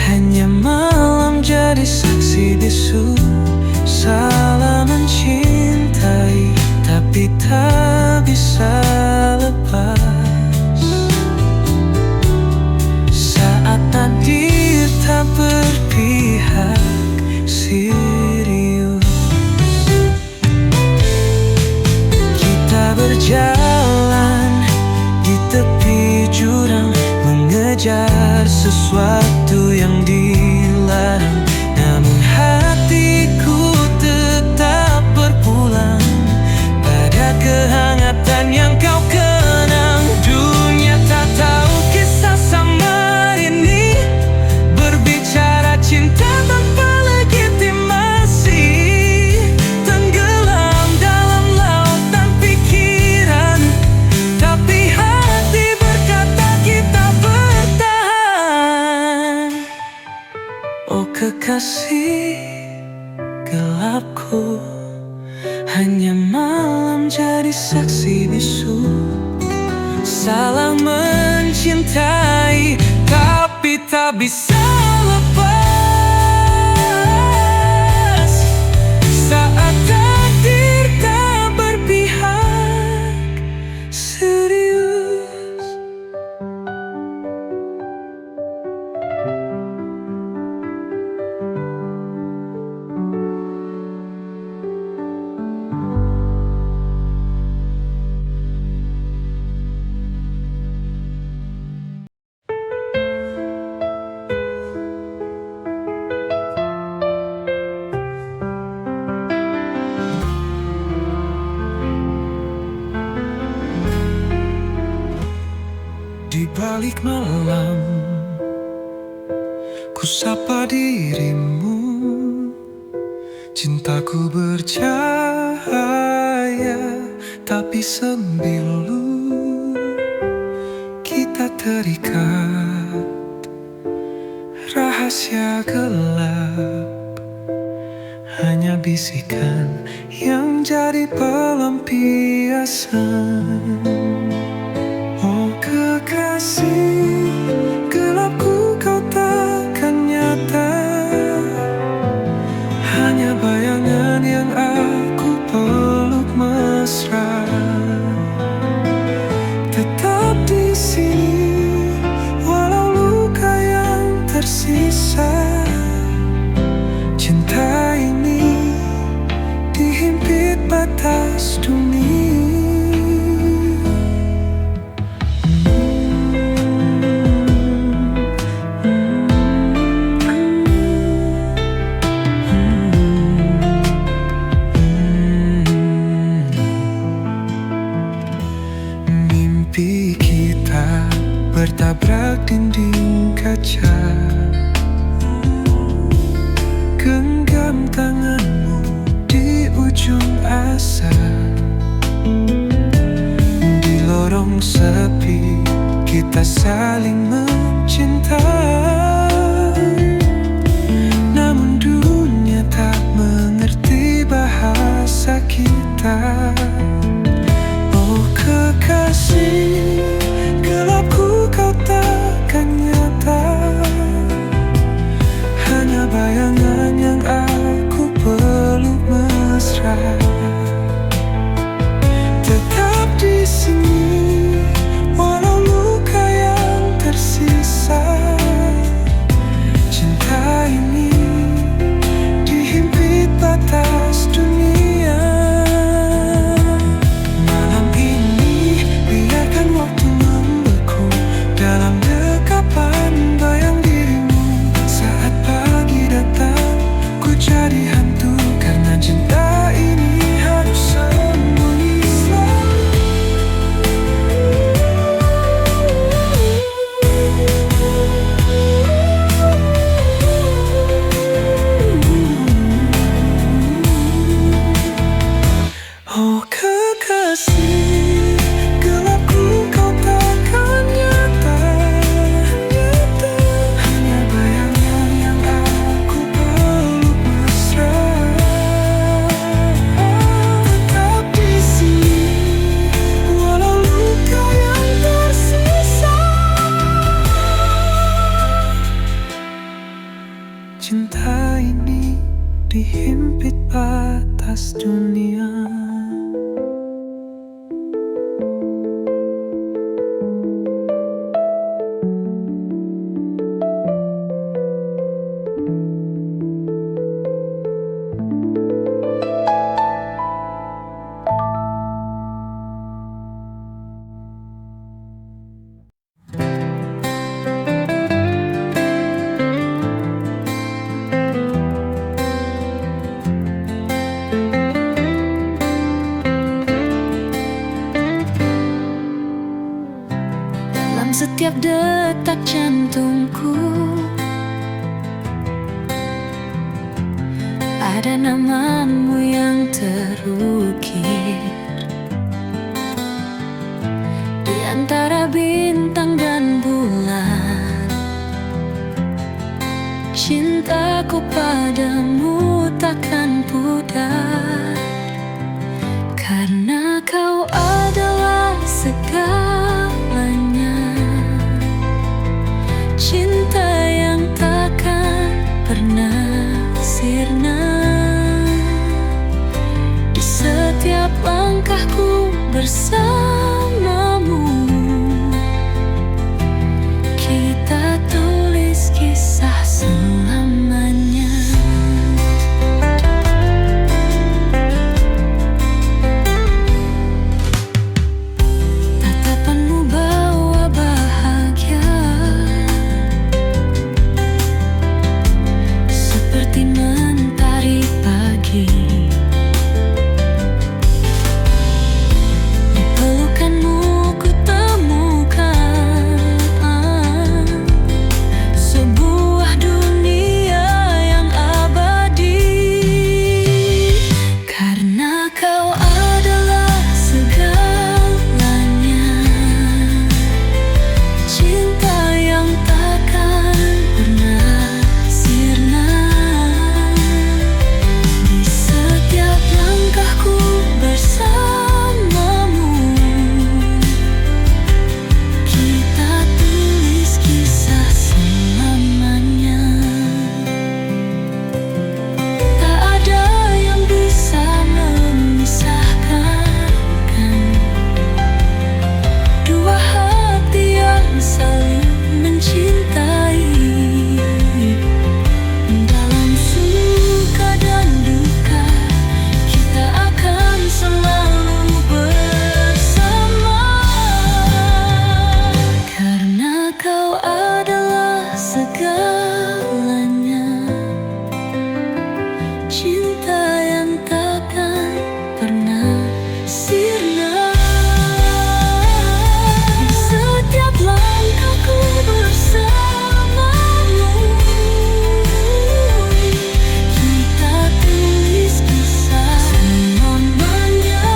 [SPEAKER 1] hanya malam jadi saksi bisu. Salah mencintai tapi tak bisa lepas. Saat takdir tak berpihak serius, kita berjalan di tepi jurang, mengejar sesuatu yang dilarang. Namun hatiku tetap berpulang pada kehangatan yang kau kenang. Dunia tak tahu kisah sama ini, berbicara cinta tanpa legitimasi. Tenggelam dalam lautan pikiran, tapi hati berkata kita bertahan. Oh kekasih gelapku, hanya malam jadi saksi bisu. Salah mencintai tapi tak bisa lepas. Saat takdir tak berpihak serius. Di balik malam, ku sapa dirimu. Cintaku bercahaya, tapi sembilu. Kita terikat, rahasia gelap. Hanya bisikan yang jadi pelampiasan. Oh kekasih gelapku, kau takkan nyata. Hanya bayangan yang aku peluk mesra. Tetap di sini walau luka cinta ini dihimpit batas dunia.
[SPEAKER 2] Setiap detak jantungku ada namamu yang terukir di antara bintang dan bulan. Cintaku padamu takkan pudar, karena kau adalah segalanya. Cinta yang takkan pernah sirna. Di setiap langkahku bersamamu, kita tulis kisah selamanya. Tatapanmu bawa bahagia, seperti mentari pagi. Di pelukanmu ku temukan sebuah dunia yang abadi, karena kau adalah segalanya. Cinta yang takkan pernah sirna. Di setiap langkahku bersamamu, kita tulis kisah selamanya. Tak ada yang bisa memisahkan dua hati yang saling mencintai. Dalam suka dan duka, kita akan selalu bersama, karena kau adalah segalanya. Cinta yang takkan pernah sirna. Di setiap langkahku bersamamu, kita tulis kisah selamanya.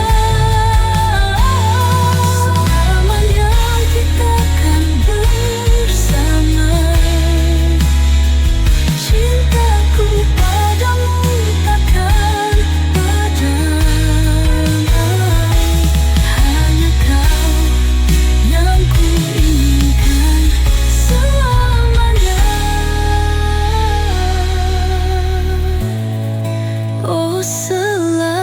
[SPEAKER 2] Selamanya kita akan bersama. Cintaku padamu takkan padam. Hanya kau yang ku inginkan selamanya. Oh, selamanya.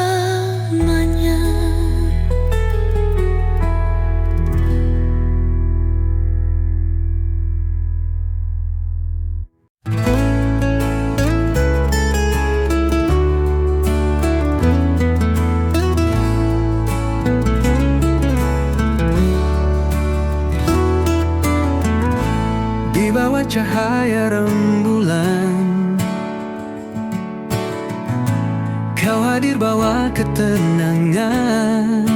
[SPEAKER 1] Di bawah cahaya rembulan, kau hadir bawa ketenangan.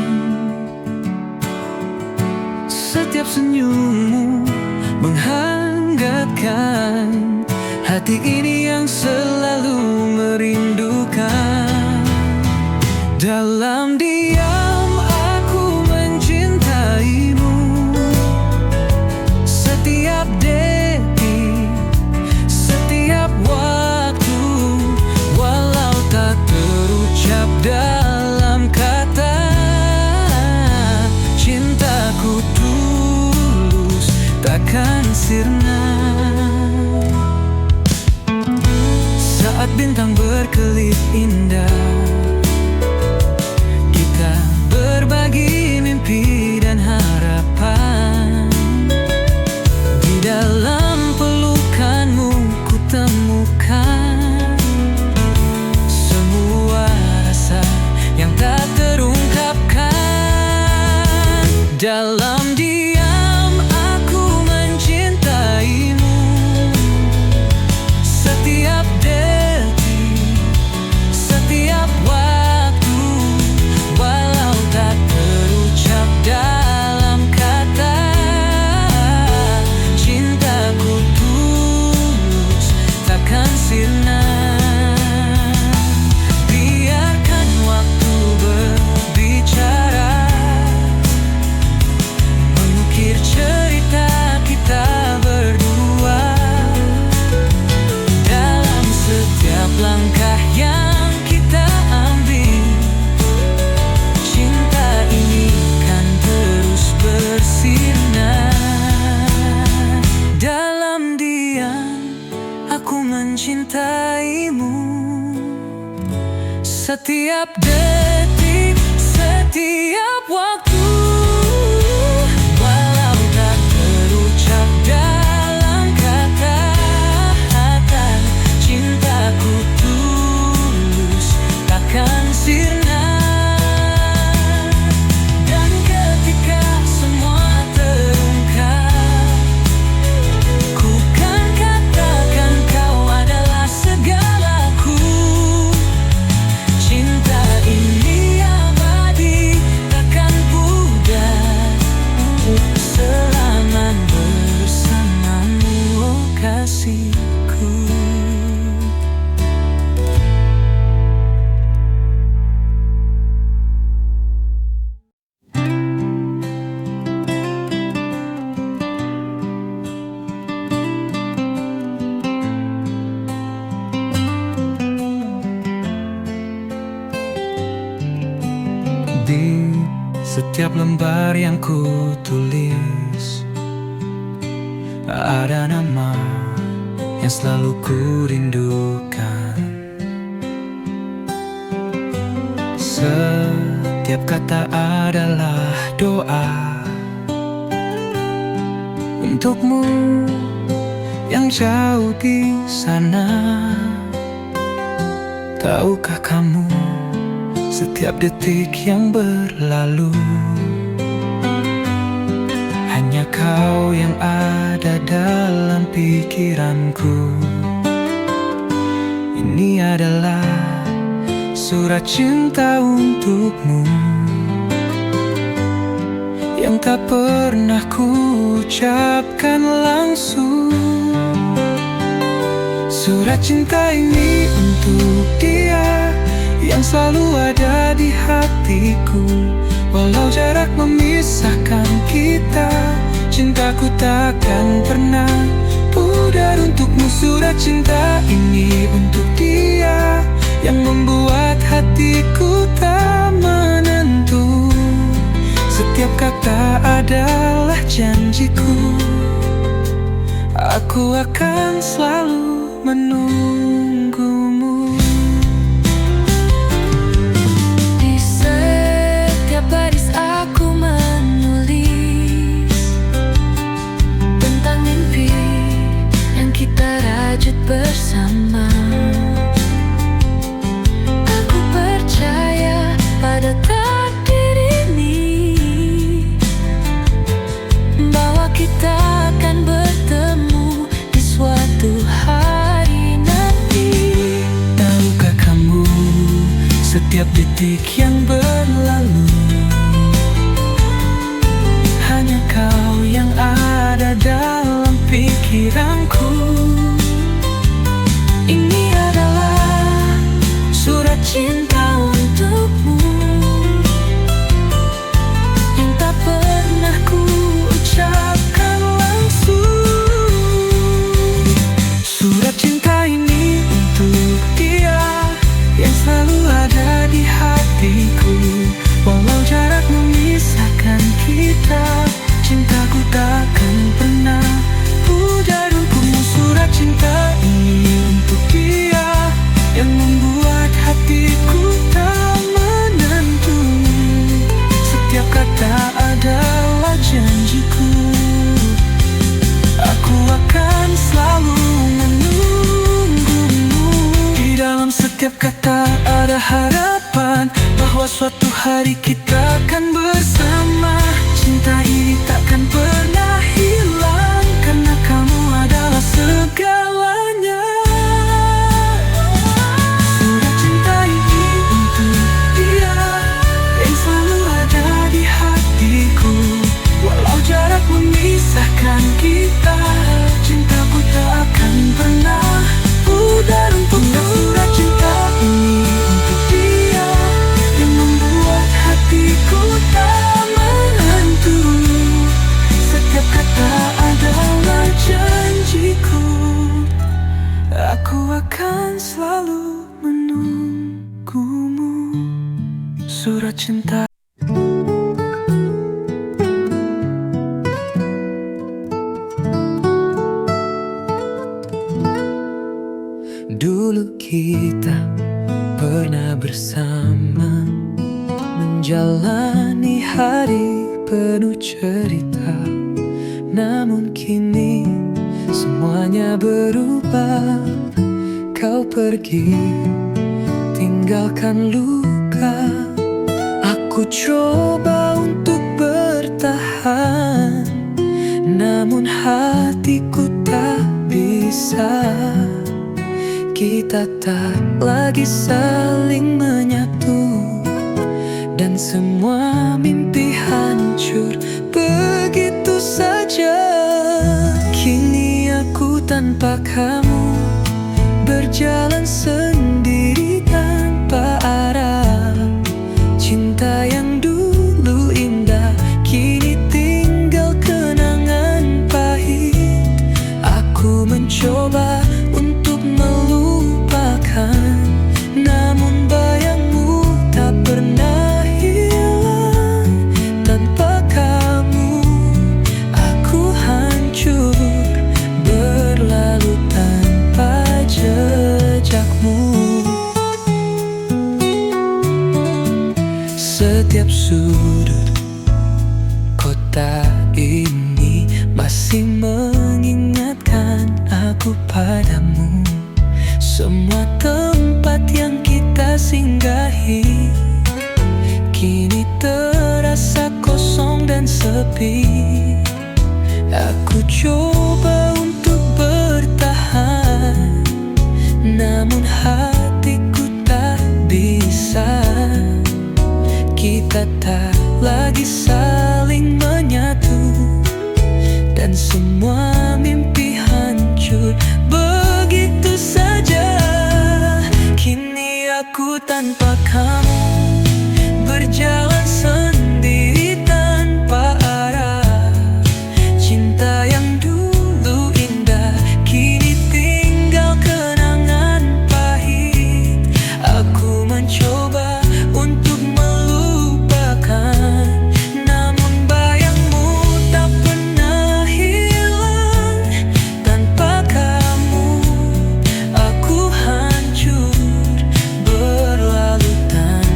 [SPEAKER 1] Setiap senyummu menghangatkan hati ini yang selalu merindukan. Dalam diam aku mencintaimu, setiap detik, setiap waktu, walau tak terucap dalam kata. Cintaku tulus takkan sirna. bintang berkelip indah. Kita berbagi mimpi dan harapan. Di dalam pelukanmu ku temukan semua rasa yang tak terungkapkan. Dalam diam aku mencintaimu. Setiap detik, setiap waktu, walau tak terucap dalam kata. Cintaku tulus, takkan sirna. Biarkan waktu berbicara, mengukir cerita kita berdua. Dalam setiap langkah yang kita ambil, cinta ini kan terus bersinar. Dalam diam aku mencintaimu. Setiap detik, setiap waktu, walau tak terucap dalam kata-kata. Cintaku tulus, takkan sirna. Dan ketika semua terungkap, ku kan katakan kau adalah segalaku. Cinta ini abadi, takkan pudar. Selamat bersamamu, oh kasihku. Di setiap lembar yang ku tulis, ada nama yang selalu ku rindukan. Setiap kata adalah doa untukmu yang jauh di sana. Tahukah kamu, setiap detik yang berlalu, hanya kau yang ada dalam pikiranku. Ini adalah surat cinta untukmu yang tak pernah ku ucapkan langsung. Surat cinta ini untuk dia yang selalu ada di hatiku. Walau jarak memisahkan kita, cintaku takkan pernah pudar untukmu. Surat cinta ini untuk dia yang membuat hatiku tak menentu. Setiap kata adalah janjiku. Aku akan selalu menunggumu.
[SPEAKER 2] Di setiap baris aku menulis tentang mimpi yang kita rajut bersama. Aku percaya pada takdir ini, bahwa kita akan bertemu di suatu hari nanti.
[SPEAKER 1] Tahukah kamu, setiap detik yang berlalu, hanya kau yang ada dalam pikiranku. Ini adalah surat cinta untukmu yang tak pernah ku ucapkan langsung. Surat cinta ini untuk dia yang selalu ada di hatiku. Walau jarak memisahkan kita, cintaku takkan pernah pudar untukmu. Surat cinta ini untuk dia harapan bahwa suatu hari kita akan bersama. Cinta ini takkan pernah hilang, karena kamu adalah segalanya. Surat cinta ini untuk dia yang selalu ada di hatiku. Walau jarak memisahkan kita, cintaku tak akan pernah pudar untukmu. Surat cinta ini untuk dia yang membuat hatiku tak menentu. Setiap kata adalah janjiku, aku akan selalu menunggumu. Surat cinta. Dulu kita pernah bersama, menjalani hari penuh cerita. Namun kini semuanya berubah. Kau pergi, tinggalkan luka. Aku coba untuk bertahan, namun hatiku tak bisa. Kita tak lagi saling menyatu, dan semua mimpi hancur begitu saja. Kini aku tanpa kamu, berjalan sendiri tanpa arah. Cinta yang dulu indah kini tinggal kenangan pahit. Aku mencoba untuk melupakan, namun bayangmu tak pernah hilang. Tanpa kamu aku hancur, berlalu tanpa jejakmu. Setiap sudut kota ini masih mengingatkan aku padamu. Semua tempat yang kita singgahi kini terasa kosong dan sepi. Aku coba untuk bertahan, namun hatiku tak bisa. Kita tak lagi saling menyatu, dan semua mimpi hancur begitu saja. Kini aku tanpa kamu, berjalan sendiri tanpa arah. Cinta yang dulu indah kini tinggal kenangan pahit. Aku mencoba untuk melupakan, namun bayangmu tak pernah hilang. Tanpa kamu aku hancur, berlalu tanpa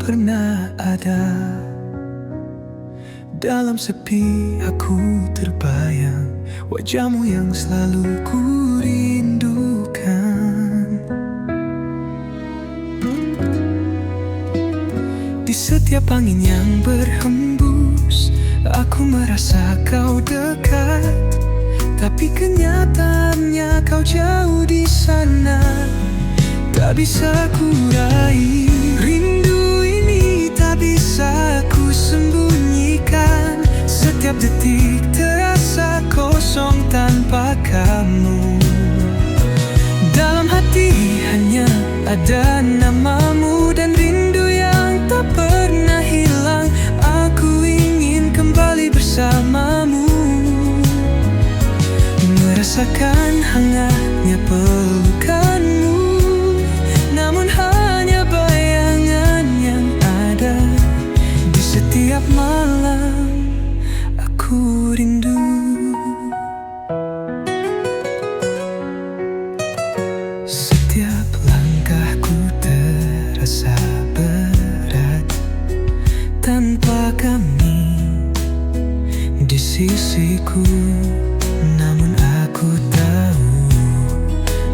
[SPEAKER 1] pernah ada. Dalam sepi aku terbayang wajahmu yang selalu ku rindukan. Di setiap angin yang berhembus, aku merasa kau dekat, tapi kenyataannya kau jauh di sana. Tak bisa ku raih rindu ini, tak bisa ku sembunyikan. Setiap detik terasa kosong tanpa kamu. Dalam hati hanya ada namamu dan rindu yang tak pernah hilang. Aku ingin kembali bersamamu, merasakan hangatnya pelukanmu. Namun hanya bayangan yang ada. Di setiap malam aku rindu. Setiap langkahku terasa berat tanpa kami di sisiku. Namun aku tahu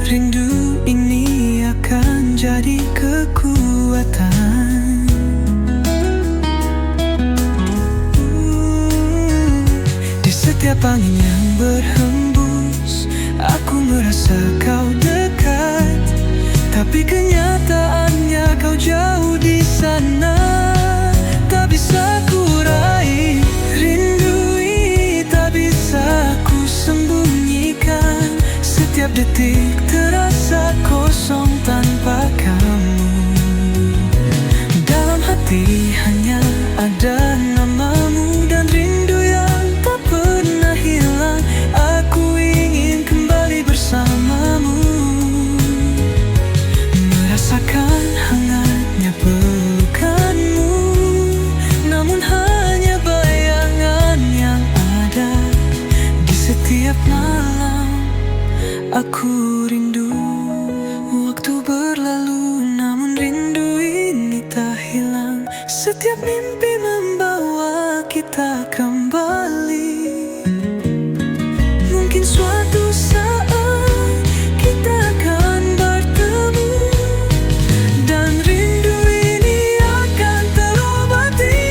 [SPEAKER 1] rindu ini akan jadi kekuatan. Di setiap angin yang berhembus, aku merasa kau dekat, tapi kenyataannya kau jauh di sana. Tak bisa ku raih rindu ini, tak bisa ku sembunyikan. Setiap detik terasa kosong tanpa kamu. Dalam hati hanya ada namamu dan rindu yang tak pernah hilang. Aku ingin kembali bersamamu, merasakan hangatnya pelukanmu. Namun hanya bayangan yang ada. Di setiap malam aku rindu. Waktu berlalu namun rindu ini tak hilang. Setiap mimpi membawa kita kembali. Mungkin suatu saat kita akan bertemu, dan rindu ini akan terobati.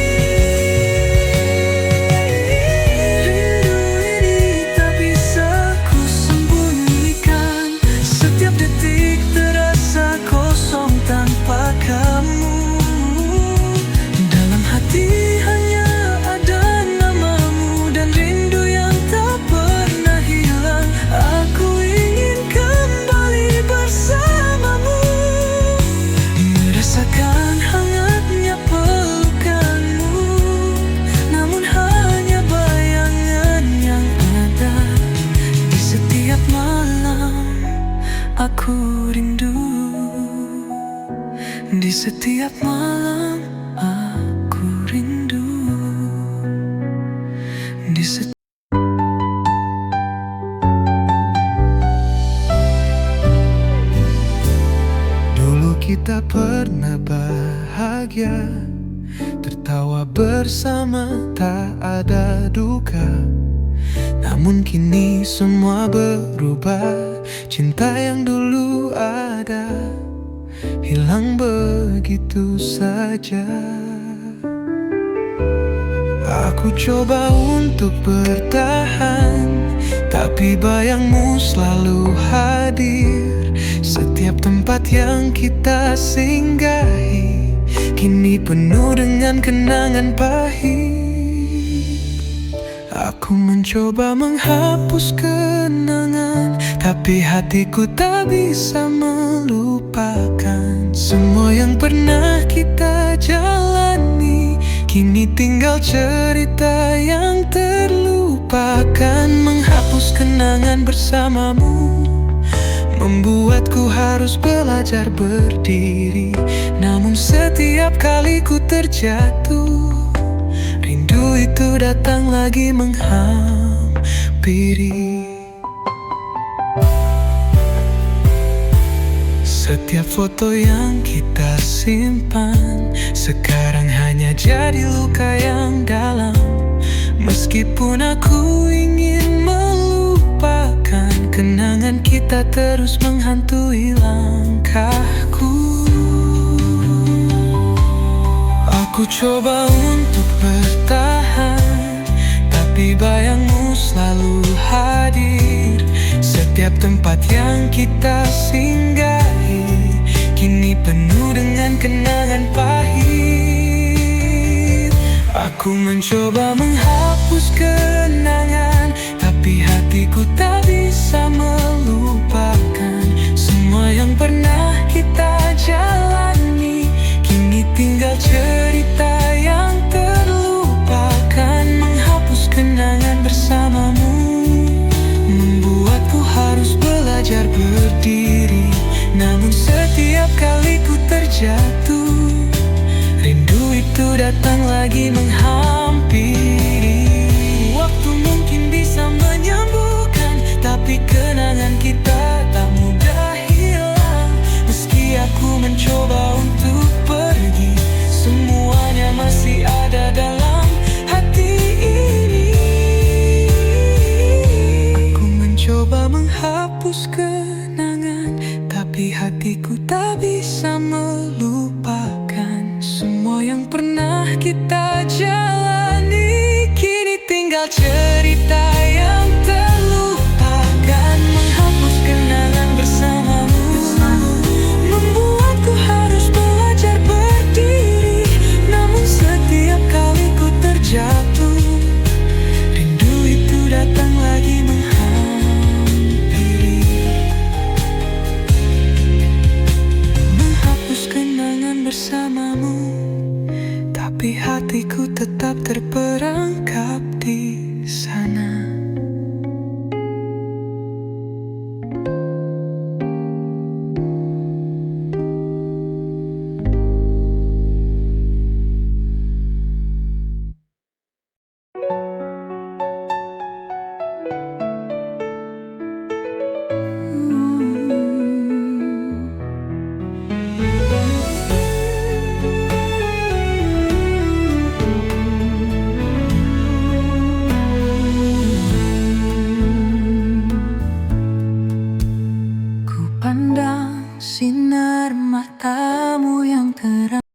[SPEAKER 1] Rindu ini tak bisa ku sembunyikan. Setiap detik terasa kosong tanpa kamu. Dalam hati hanya ada namamu dan rindu yang tak pernah hilang. Aku ingin kembali bersamamu, merasakan hangatnya pelukanmu. Namun hanya bayangan yang ada. Di setiap malam aku rindu. Di setiap malam aku rindu. Di setiap Dulu kita pernah bahagia, tertawa bersama, tak ada duka. Namun kini semua berubah. Cinta yang dulu ada hilang begitu saja. Aku coba untuk bertahan, tapi bayangmu selalu hadir. Setiap tempat yang kita singgahi kini penuh dengan kenangan pahit. Aku mencoba menghapus kenangan, tapi hatiku tak bisa melupakan. Semua yang pernah kita jalani kini tinggal cerita yang terlupakan. Menghapus kenangan bersamamu membuatku harus belajar berdiri. Namun setiap kali ku terjatuh, rindu itu datang lagi menghampiri. Setiap foto yang kita simpan sekarang hanya jadi luka yang dalam. Meskipun aku ingin melupakan, kenangan kita terus menghantui langkahku. Aku coba untuk bertahan, tapi bayangmu selalu hadir. Setiap tempat yang kita singgahi kini penuh dengan kenangan pahit. Aku mencoba menghapus kenangan, tapi hatiku tak bisa melupakan. Semua yang pernah kita jalani kini tinggal cerita yang terlupakan. Menghapus kenangan bersamamu membuatku harus belajar berdiri. Namun setiap kali ku terjatuh, rindu itu datang lagi menghampiri. Waktu mungkin bisa menyembuhkan, tapi kenangan kita tak mudah hilang. Meski aku mencoba untuk pergi, semuanya masih ada dalam hati ini. Aku mencoba menghapus kenangan, tapi hatiku tak bisa melupakan. Semua yang pernah kita jalani kini tinggal cerita yang terlupakan. Menghapus kenangan bersamamu membuatku harus belajar berdiri. Namun setiap kali ku terjatuh, rindu itu datang lagi menghampiri. Menghapus kenangan bersamamu, tapi hatiku tetap terperangkap di sana. Pandang sinar matamu yang terang.